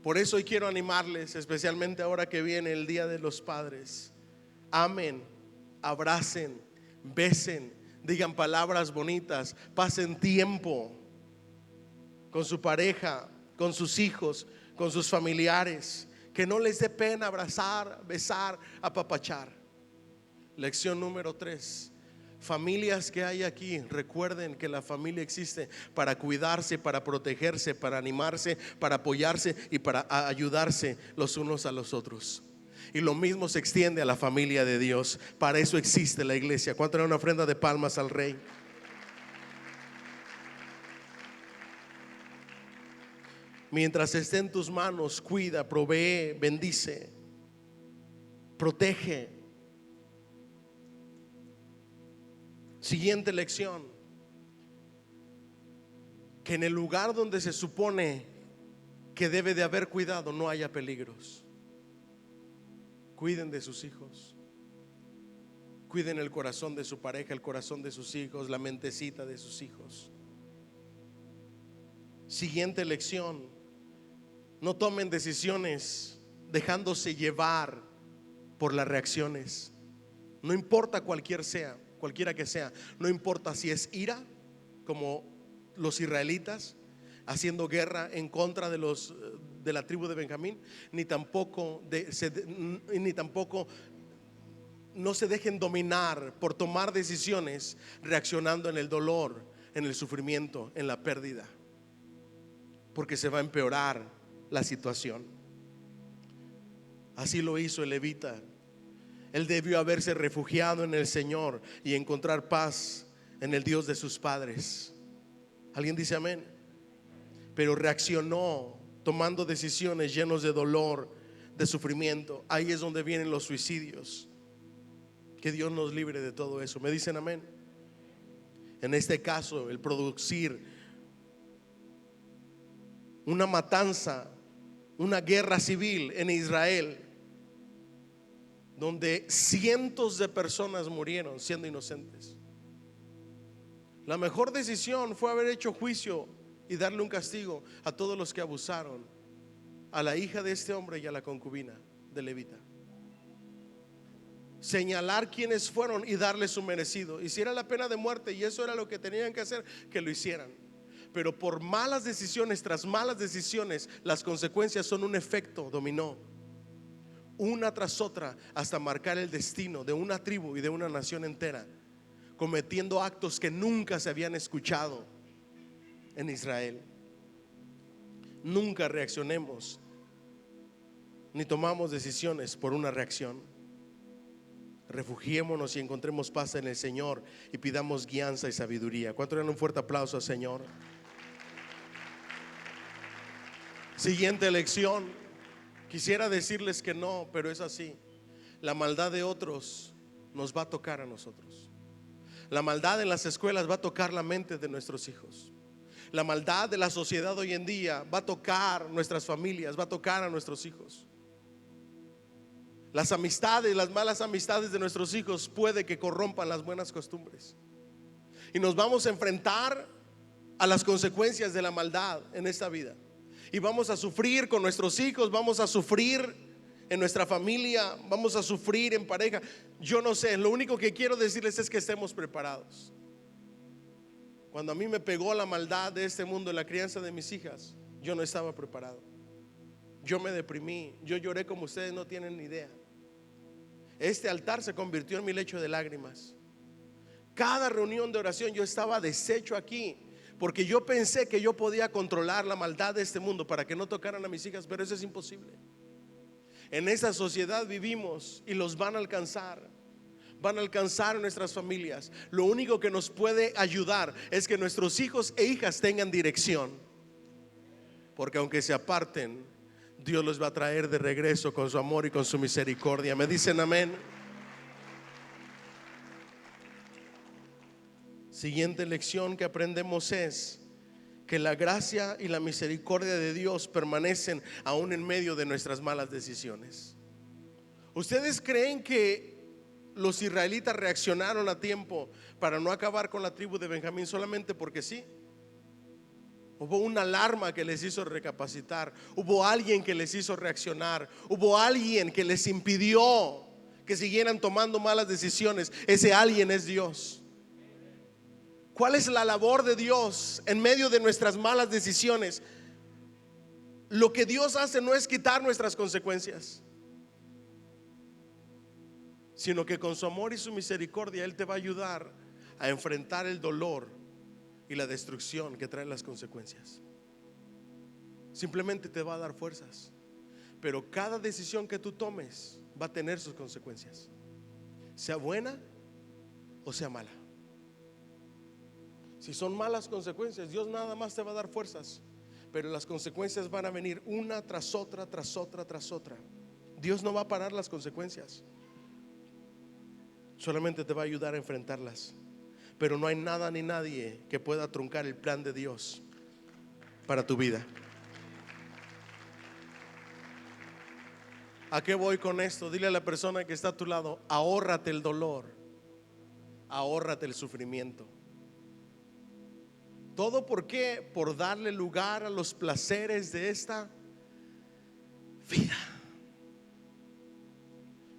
Por eso hoy quiero animarles, especialmente ahora que viene el Día de los Padres: amen, abracen, besen, digan palabras bonitas, pasen tiempo con su pareja, con sus hijos, con sus familiares. Que no les dé pena abrazar, besar, apapachar. Lección número 3: familias que hay aquí, recuerden que la familia existe para cuidarse, para protegerse, para animarse, para apoyarse y para ayudarse los unos a los otros. Y lo mismo se extiende a la familia de Dios. Para eso existe la iglesia. ¿Cuánto era una ofrenda de palmas al Rey? Mientras esté en tus manos, cuida, provee, bendice, protege. Siguiente lección: que en el lugar donde se supone que debe de haber cuidado no haya peligros. Cuiden de sus hijos, cuiden el corazón de su pareja, el corazón de sus hijos, la mentecita de sus hijos. Siguiente lección: No tomen decisiones dejándose llevar por las reacciones. No importa cualquiera que sea. No importa si es ira, como los israelitas haciendo guerra en contra de la tribu de Benjamín, ni tampoco no se dejen dominar por tomar decisiones reaccionando en el dolor, en el sufrimiento, en la pérdida, porque se va a empeorar la situación. Así lo hizo el levita. Él debió haberse refugiado en el Señor y encontrar paz en el Dios de sus padres. ¿Alguien dice amén? Pero reaccionó tomando decisiones llenos de dolor, de sufrimiento. Ahí es donde vienen los suicidios. Que Dios nos libre de todo eso. ¿Me dicen amén? En este caso, el producir una matanza, una guerra civil en Israel, donde cientos de personas murieron siendo inocentes. La mejor decisión fue haber hecho juicio y darle un castigo a todos los que abusaron, a la hija de este hombre y a la concubina de levita. Señalar quiénes fueron y darles su merecido. Y si era la pena de muerte y eso era lo que tenían que hacer, que lo hicieran. Pero por malas decisiones tras malas decisiones, las consecuencias son un efecto dominó, una tras otra, hasta marcar el destino de una tribu y de una nación entera, cometiendo actos que nunca se habían escuchado en Israel. Nunca reaccionemos ni tomamos decisiones por una reacción. Refugiémonos y encontremos paz en el Señor y pidamos guianza y sabiduría. ¿Cuánto le dan un fuerte aplauso al Señor? Siguiente lección. Quisiera decirles que no, pero es así. La maldad de otros nos va a tocar a nosotros. La maldad en las escuelas va a tocar la mente de nuestros hijos. La maldad de la sociedad hoy en día va a tocar nuestras familias, va a tocar a nuestros hijos. Las amistades, las malas amistades de nuestros hijos puede que corrompan las buenas costumbres. Y nos vamos a enfrentar a las consecuencias de la maldad en esta vida. Y vamos a sufrir con nuestros hijos, vamos a sufrir en nuestra familia, vamos a sufrir en pareja. Yo no sé, lo único que quiero decirles es que estemos preparados. Cuando a mí me pegó la maldad de este mundo en la crianza de mis hijas, yo no estaba preparado. Yo me deprimí, yo lloré como ustedes no tienen ni idea. Este altar se convirtió en mi lecho de lágrimas. Cada reunión de oración yo estaba deshecho aquí, porque yo pensé que yo podía controlar la maldad de este mundo para que no tocaran a mis hijas, pero eso es imposible. En esa sociedad vivimos y los van a alcanzar. Van a alcanzar nuestras familias. Lo único que nos puede ayudar es que nuestros hijos e hijas tengan dirección, porque aunque se aparten, Dios los va a traer de regreso con su amor y con su misericordia. ¿Me dicen amén? Siguiente lección que aprendemos es que la gracia y la misericordia de Dios permanecen aún en medio de nuestras malas decisiones. ¿Ustedes creen que los israelitas reaccionaron a tiempo para no acabar con la tribu de Benjamín solamente porque sí? Hubo una alarma que les hizo recapacitar. Hubo alguien que les hizo reaccionar. Hubo alguien que les impidió que siguieran tomando malas decisiones. Ese alguien es Dios. ¿Cuál es la labor de Dios en medio de nuestras malas decisiones? Lo que Dios hace no es quitar nuestras consecuencias, sino que con su amor y su misericordia Él te va a ayudar a enfrentar el dolor y la destrucción que traen las consecuencias. Simplemente te va a dar fuerzas, pero cada decisión que tú tomes va a tener sus consecuencias, sea buena o sea mala. Si son malas consecuencias, Dios nada más te va a dar fuerzas, pero las consecuencias van a venir una tras otra, tras otra, tras otra. Dios no va a parar las consecuencias, solamente te va a ayudar a enfrentarlas. Pero no hay nada ni nadie que pueda truncar el plan de Dios para tu vida. ¿A qué voy con esto? Dile a la persona que está a tu lado: ahórrate el dolor, ahórrate el sufrimiento. ¿Todo por qué? Por darle lugar a los placeres de esta vida.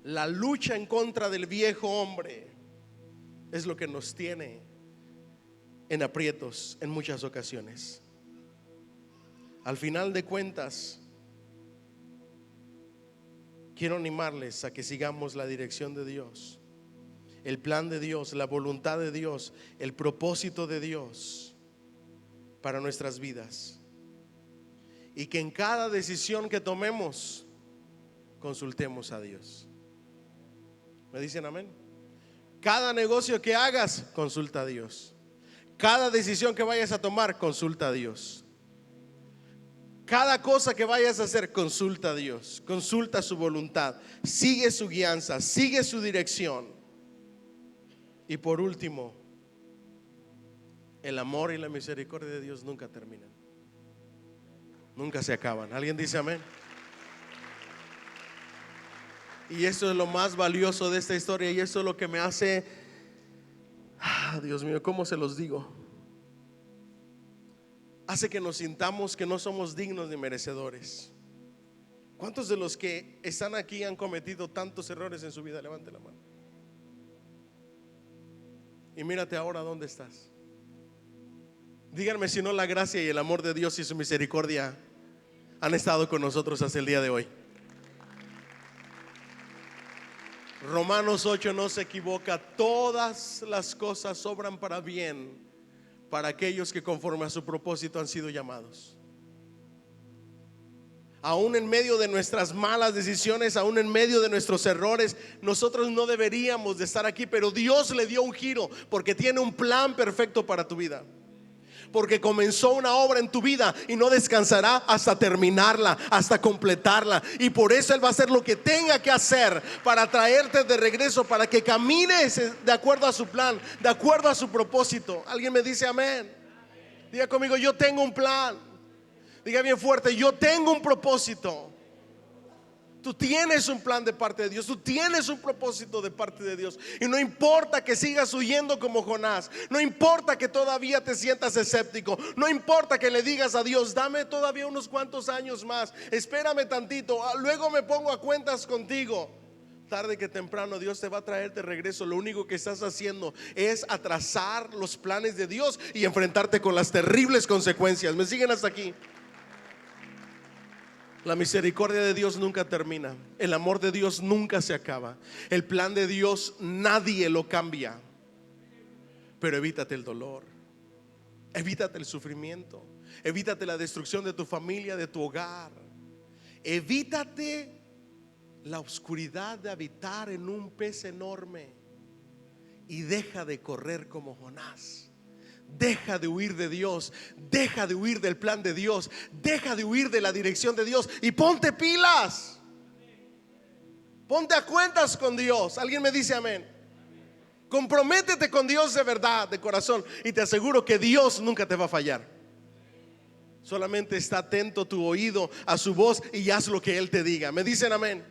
La lucha en contra del viejo hombre es lo que nos tiene en aprietos en muchas ocasiones. Al final de cuentas, quiero animarles a que sigamos la dirección de Dios, el plan de Dios, la voluntad de Dios, el propósito de Dios para nuestras vidas, y que en cada decisión que tomemos consultemos a Dios. ¿Me dicen amén? Cada negocio que hagas, consulta a Dios. Cada decisión que vayas a tomar, consulta a Dios. Cada cosa que vayas a hacer, consulta a Dios, consulta su voluntad, sigue su guianza, sigue su dirección. Y por último, el amor y la misericordia de Dios nunca terminan, nunca se acaban. ¿Alguien dice amén? Y eso es lo más valioso de esta historia, y eso es lo que me hace, Dios mío, ¿cómo se los digo? Hace que nos sintamos que no somos dignos ni merecedores. ¿Cuántos de los que están aquí han cometido tantos errores en su vida? Levante la mano. Y mírate ahora dónde estás. Díganme si no la gracia y el amor de Dios y su misericordia han estado con nosotros hasta el día de hoy. Romanos 8 no se equivoca: todas las cosas obran para bien para aquellos que conforme a su propósito han sido llamados. Aún en medio de nuestras malas decisiones, aún en medio de nuestros errores, nosotros no deberíamos de estar aquí, pero Dios le dio un giro porque tiene un plan perfecto para tu vida. Porque comenzó una obra en tu vida y no descansará hasta terminarla, hasta completarla. Y por eso Él va a hacer lo que tenga que hacer para traerte de regreso, para que camines de acuerdo a su plan, de acuerdo a su propósito. ¿Alguien me dice amén? Diga conmigo: yo tengo un plan. Diga bien fuerte: yo tengo un propósito. Tú tienes un plan de parte de Dios, tú tienes un propósito de parte de Dios. Y no importa que sigas huyendo como Jonás, no importa que todavía te sientas escéptico, no importa que le digas a Dios: dame todavía unos cuantos años más, espérame tantito, luego me pongo a cuentas contigo. Tarde que temprano Dios te va a traer de regreso. Lo único que estás haciendo es atrasar los planes de Dios y enfrentarte con las terribles consecuencias. ¿Me siguen hasta aquí? La misericordia de Dios nunca termina. El amor de Dios nunca se acaba. El plan de Dios nadie lo cambia. Pero evítate el dolor, evítate el sufrimiento, evítate la destrucción de tu familia, de tu hogar. Evítate la oscuridad de habitar en un pez enorme. Y deja de correr como Jonás. Deja de huir de Dios, deja de huir del plan de Dios, deja de huir de la dirección de Dios y ponte pilas. Ponte a cuentas con Dios. ¿Alguien me dice amén? Comprométete con Dios de verdad, de corazón, y te aseguro que Dios nunca te va a fallar. Solamente está atento tu oído a su voz y haz lo que Él te diga. ¿Me dicen amén?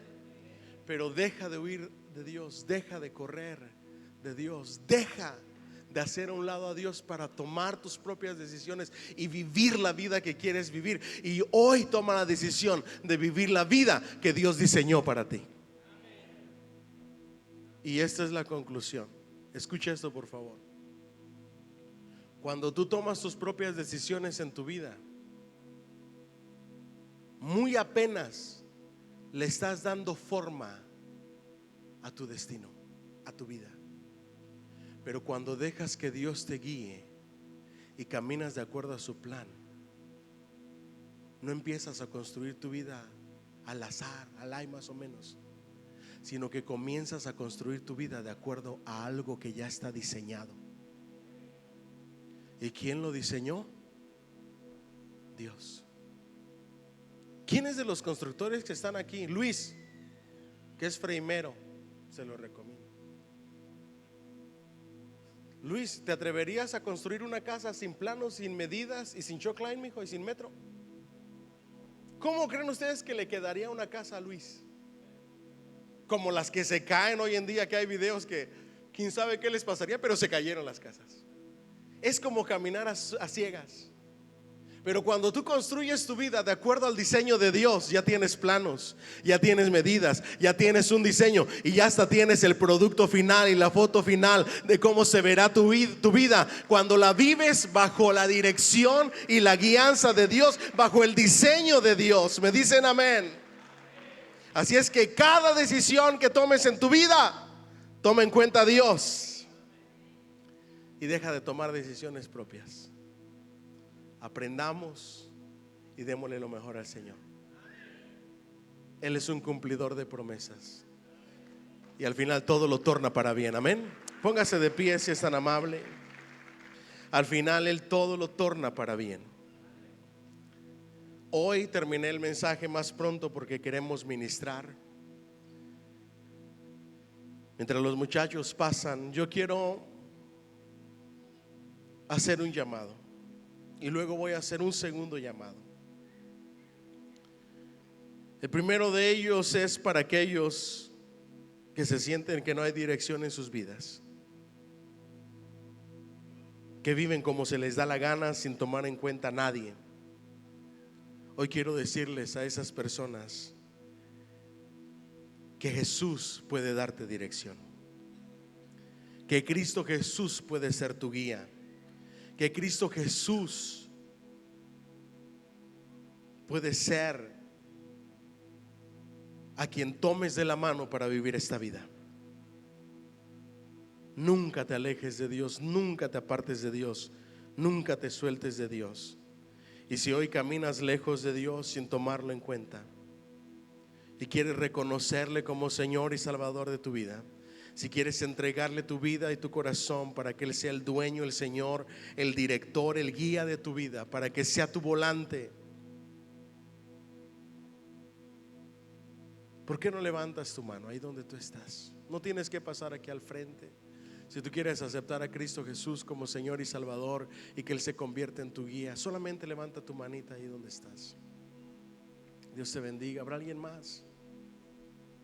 Pero deja de huir de Dios, deja de correr de Dios, deja de hacer a un lado a Dios para tomar tus propias decisiones y vivir la vida que quieres vivir. Y hoy toma la decisión de vivir la vida que Dios diseñó para ti. Y esta es la conclusión. Escucha esto, por favor. Cuando tú tomas tus propias decisiones en tu vida, muy apenas le estás dando forma a tu destino, a tu vida. Pero cuando dejas que Dios te guíe y caminas de acuerdo a su plan, no empiezas a construir tu vida al azar, al ay más o menos, sino que comienzas a construir tu vida de acuerdo a algo que ya está diseñado. ¿Y quién lo diseñó? Dios. ¿Quiénes de los constructores que están aquí? Luis, que es freimero, se lo recomiendo. Luis, ¿te atreverías a construir una casa sin planos, sin medidas y sin shock line, mijo, y sin metro? ¿Cómo creen ustedes que le quedaría una casa a Luis? Como las que se caen hoy en día, que hay videos que quién sabe qué les pasaría, pero se cayeron las casas. Es como caminar a ciegas. Pero cuando tú construyes tu vida de acuerdo al diseño de Dios, ya tienes planos, ya tienes medidas, ya tienes un diseño y ya hasta tienes el producto final y la foto final de cómo se verá tu vida cuando la vives bajo la dirección y la guianza de Dios, bajo el diseño de Dios. ¿Me dicen amén? Así es que cada decisión que tomes en tu vida, toma en cuenta a Dios y deja de tomar decisiones propias. Aprendamos y démosle lo mejor al Señor. Él es un cumplidor de promesas y al final todo lo torna para bien. Amén. Póngase de pie si es tan amable. Al final Él todo lo torna para bien. Hoy terminé el mensaje más pronto porque queremos ministrar. Mientras los muchachos pasan, yo quiero hacer un llamado. Y luego voy a hacer un segundo llamado. El primero de ellos es para aquellos que se sienten que no hay dirección en sus vidas, que viven como se les da la gana sin tomar en cuenta a nadie. Hoy quiero decirles a esas personas que Jesús puede darte dirección, que Cristo Jesús puede ser tu guía, que Cristo Jesús puede ser a quien tomes de la mano para vivir esta vida. Nunca te alejes de Dios, nunca te apartes de Dios, nunca te sueltes de Dios. Y si hoy caminas lejos de Dios sin tomarlo en cuenta y quieres reconocerle como Señor y Salvador de tu vida, si quieres entregarle tu vida y tu corazón para que Él sea el dueño, el Señor, el director, el guía de tu vida, para que sea tu volante, ¿por qué no levantas tu mano ahí donde tú estás? No tienes que pasar aquí al frente. Si tú quieres aceptar a Cristo Jesús como Señor y Salvador y que Él se convierta en tu guía, solamente levanta tu manita ahí donde estás. Dios te bendiga. ¿Habrá alguien más?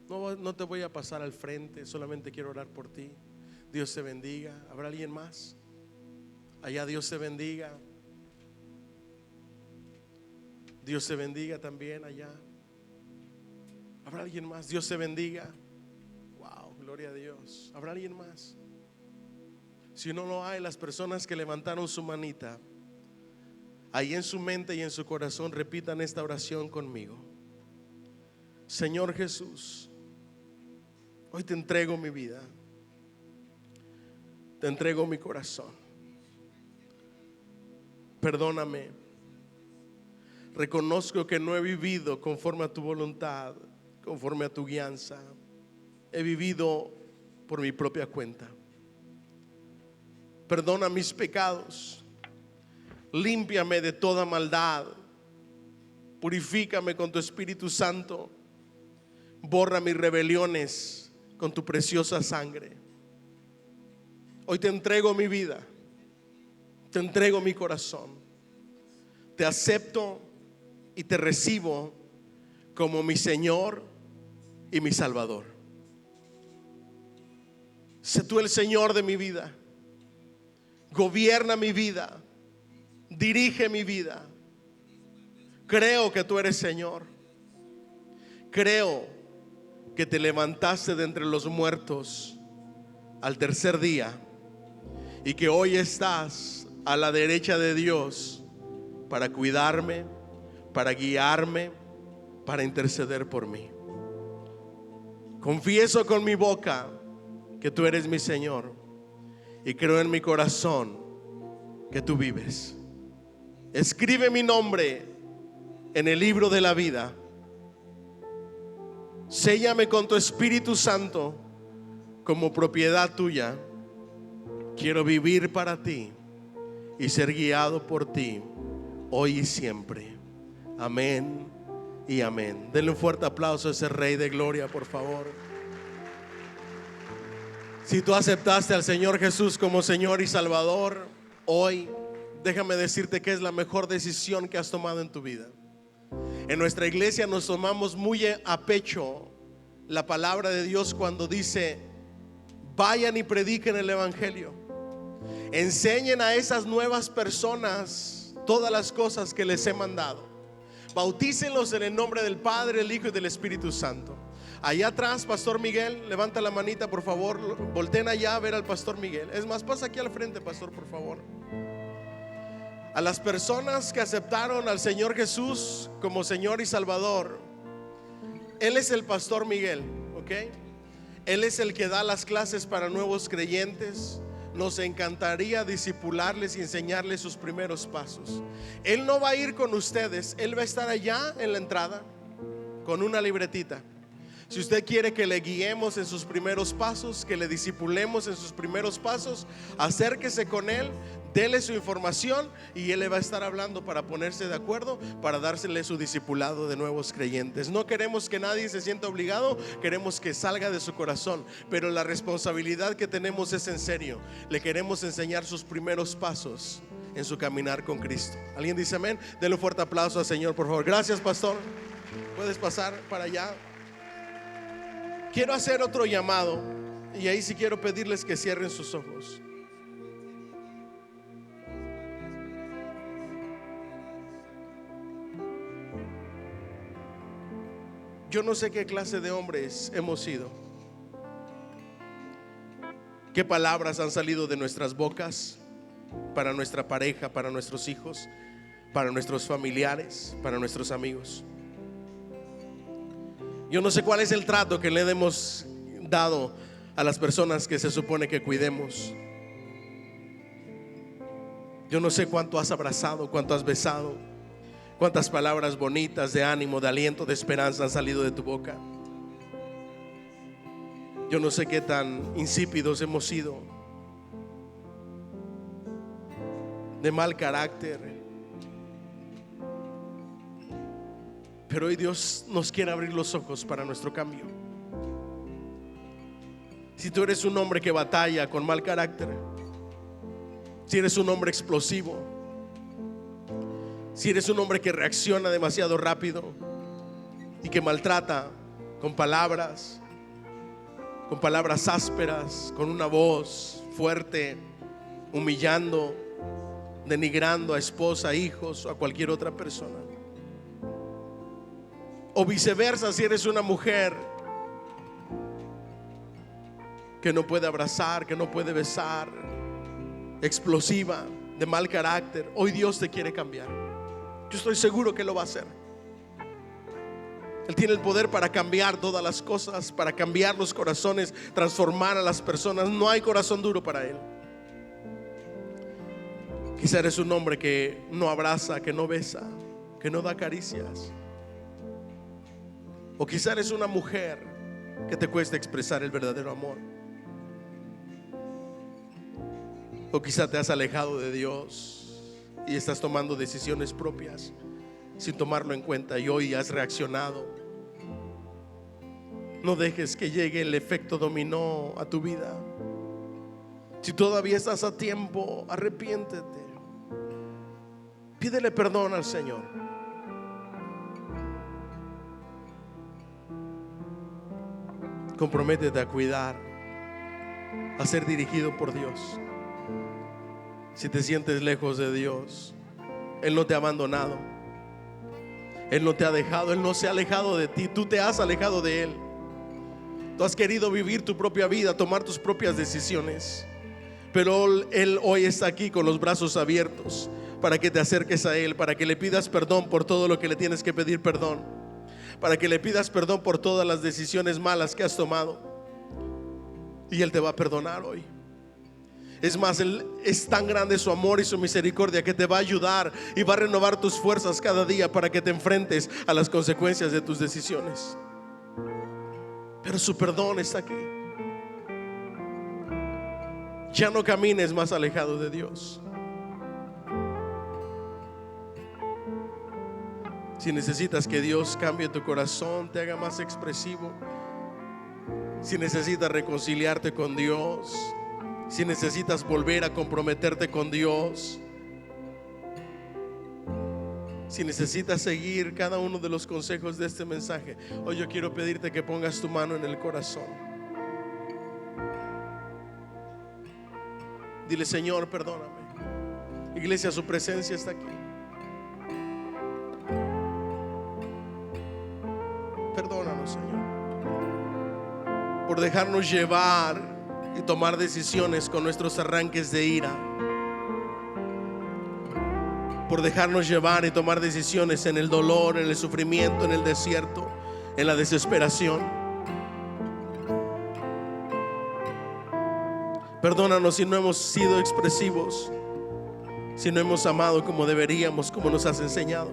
No te voy a pasar al frente, solamente quiero orar por ti. Dios te bendiga. ¿Habrá alguien más? Allá, Dios te bendiga. Dios te bendiga también allá. ¿Habrá alguien más? Dios te bendiga. Wow, gloria a Dios. ¿Habrá alguien más? Si no lo hay, las personas que levantaron su manita, ahí en su mente y en su corazón, repitan esta oración conmigo. Señor Jesús, hoy te entrego mi vida, te entrego mi corazón. Perdóname. Reconozco que no he vivido conforme a tu voluntad, conforme a tu guianza. He vivido por mi propia cuenta. Perdona mis pecados. Límpiame de toda maldad. Purifícame con tu Espíritu Santo. Borra mis rebeliones con tu preciosa sangre. Hoy te entrego mi vida, te entrego mi corazón, te acepto y te recibo como mi Señor y mi Salvador. Sé tú el Señor de mi vida, gobierna mi vida, dirige mi vida. Creo que tú eres Señor, creo que te levantaste de entre los muertos al tercer día y que hoy estás a la derecha de Dios para cuidarme, para guiarme, para interceder por mí. Confieso con mi boca que tú eres mi Señor y creo en mi corazón que tú vives. Escribe mi nombre en el libro de la vida. Séllame con tu Espíritu Santo como propiedad tuya. Quiero vivir para ti y ser guiado por ti hoy y siempre. Amén y amén. Denle un fuerte aplauso a ese Rey de Gloria, por favor. Si tú aceptaste al Señor Jesús como Señor y Salvador, hoy déjame decirte que es la mejor decisión que has tomado en tu vida. En nuestra iglesia nos tomamos muy a pecho la palabra de Dios cuando dice: vayan y prediquen el evangelio. Enseñen a esas nuevas personas todas las cosas que les he mandado. Bautícenlos en el nombre del Padre, el Hijo y del Espíritu Santo. Allá atrás, Pastor Miguel, levanta la manita, por favor. Volten allá a ver al Pastor Miguel. Es más, pasa aquí al frente, Pastor, por favor. A las personas que aceptaron al Señor Jesús como Señor y Salvador, Él es el Pastor Miguel, ¿ok? Él es el que da las clases para nuevos creyentes. Nos encantaría discipularles y enseñarles sus primeros pasos. Él no va a ir con ustedes, Él va a estar allá en la entrada con una libretita. Si usted quiere que le guiemos en sus primeros pasos, que le discipulemos en sus primeros pasos, acérquese con Él, dele su información y Él le va a estar hablando para ponerse de acuerdo, para dársele su discipulado de nuevos creyentes. No queremos que nadie se sienta obligado, queremos que salga de su corazón, pero la responsabilidad que tenemos es en serio. Le queremos enseñar sus primeros pasos en su caminar con Cristo. ¿Alguien dice amén? Denle un fuerte aplauso al Señor, por favor. Gracias, pastor. Puedes pasar para allá. Quiero hacer otro llamado y ahí sí quiero pedirles que cierren sus ojos. Yo no sé qué clase de hombres hemos sido, qué palabras han salido de nuestras bocas para nuestra pareja, para nuestros hijos, para nuestros familiares, para nuestros amigos. Yo no sé cuál es el trato que le hemos dado a las personas que se supone que cuidemos. Yo no sé cuánto has abrazado, cuánto has besado, cuántas palabras bonitas de ánimo, de aliento, de esperanza han salido de tu boca. Yo no sé qué tan insípidos hemos sido, de mal carácter. Pero hoy Dios nos quiere abrir los ojos para nuestro cambio. Si tú eres un hombre que batalla con mal carácter, si eres un hombre explosivo, si eres un hombre que reacciona demasiado rápido y que maltrata con palabras ásperas, con una voz fuerte, humillando, denigrando a esposa, hijos o a cualquier otra persona. O viceversa, si eres una mujer que no puede abrazar, que no puede besar, explosiva, de mal carácter, hoy Dios te quiere cambiar. Yo estoy seguro que lo va a hacer. Él tiene el poder para cambiar todas las cosas, para cambiar los corazones, transformar a las personas. No hay corazón duro para Él. Quizá eres un hombre que no abraza, que no besa, que no da caricias. O quizá eres una mujer que te cuesta expresar el verdadero amor. O quizá te has alejado de Dios y estás tomando decisiones propias sin tomarlo en cuenta y hoy has reaccionado. No dejes que llegue el efecto dominó a tu vida. Si todavía estás a tiempo, arrepiéntete. Pídele perdón al Señor. Comprométete a cuidar, a ser dirigido por Dios. Si te sientes lejos de Dios, Él no te ha abandonado, Él no te ha dejado, Él no se ha alejado de ti, tú te has alejado de Él. Tú has querido vivir tu propia vida, tomar tus propias decisiones, pero Él hoy está aquí con los brazos abiertos para que te acerques a Él, para que le pidas perdón por todo lo que le tienes que pedir perdón, para que le pidas perdón por todas las decisiones malas que has tomado, y Él te va a perdonar hoy. Es más, Él es tan grande su amor y su misericordia que te va a ayudar y va a renovar tus fuerzas cada día para que te enfrentes a las consecuencias de tus decisiones. Pero su perdón está aquí. Ya no camines más alejado de Dios. Si necesitas que Dios cambie tu corazón, te haga más expresivo, si necesitas reconciliarte con Dios, si necesitas volver a comprometerte con Dios, si necesitas seguir cada uno de los consejos de este mensaje, hoy yo quiero pedirte que pongas tu mano en el corazón. Dile: Señor, perdóname. Y Iglesia, su presencia está aquí. Perdónanos, Señor, por dejarnos llevar y tomar decisiones con nuestros arranques de ira, por dejarnos llevar y tomar decisiones en el dolor, en el sufrimiento, en el desierto, en la desesperación. Perdónanos si no hemos sido expresivos, si no hemos amado como deberíamos, como nos has enseñado,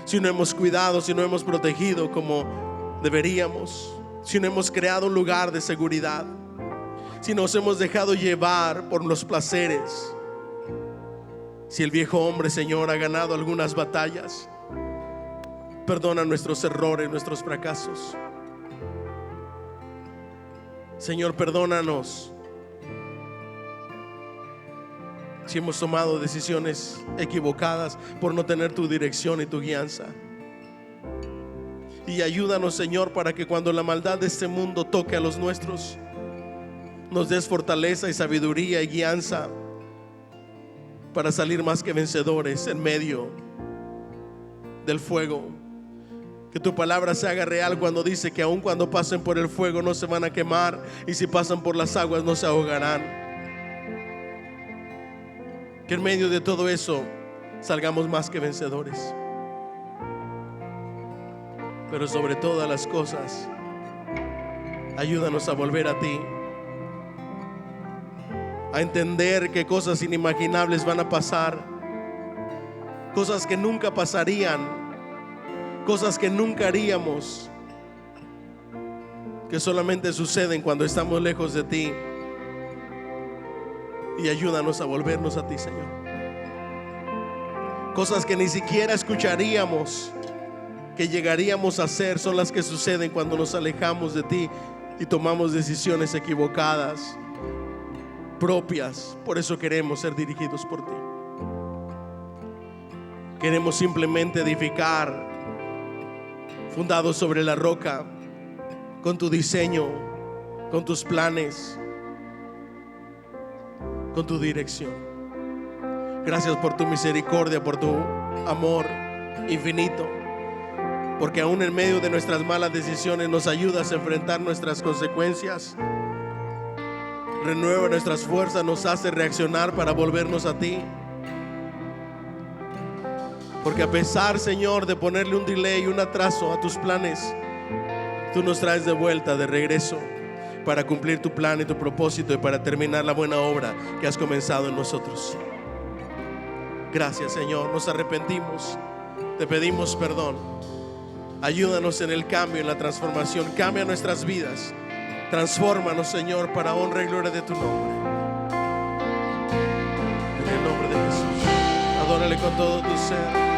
si no hemos cuidado, si no hemos protegido como deberíamos, si no hemos creado un lugar de seguridad, si nos hemos dejado llevar por los placeres, si el viejo hombre, Señor, ha ganado algunas batallas. Perdona nuestros errores, nuestros fracasos. Señor, perdónanos si hemos tomado decisiones equivocadas por no tener tu dirección y tu guianza. Y ayúdanos, Señor, para que cuando la maldad de este mundo toque a los nuestros, nos des fortaleza y sabiduría y guianza para salir más que vencedores en medio del fuego. Que tu palabra se haga real cuando dice que aun cuando pasen por el fuego no se van a quemar, y si pasan por las aguas no se ahogarán. Que en medio de todo eso salgamos más que vencedores. Pero sobre todas las cosas, ayúdanos a volver a ti, a entender que cosas inimaginables van a pasar, cosas que nunca pasarían, cosas que nunca haríamos, que solamente suceden cuando estamos lejos de ti. Y ayúdanos a volvernos a ti, Señor. Cosas que ni siquiera escucharíamos, que llegaríamos a hacer, son las que suceden cuando nos alejamos de ti y tomamos decisiones equivocadas, propias. Por eso queremos ser dirigidos por ti. Queremos simplemente edificar, fundados sobre la roca, con tu diseño, con tus planes, con tu dirección. Gracias por tu misericordia, por tu amor infinito, porque aún en medio de nuestras malas decisiones nos ayudas a enfrentar nuestras consecuencias. Renueva nuestras fuerzas, nos hace reaccionar para volvernos a ti. Porque a pesar, Señor, de ponerle un delay, un atraso a tus planes, tú nos traes de vuelta, de regreso, para cumplir tu plan y tu propósito, y para terminar la buena obra que has comenzado en nosotros. Gracias, Señor, nos arrepentimos, te pedimos perdón. Ayúdanos en el cambio, en la transformación. Cambia nuestras vidas, transfórmanos, Señor, para honra y gloria de tu nombre. En el nombre de Jesús, adórale con todo tu ser.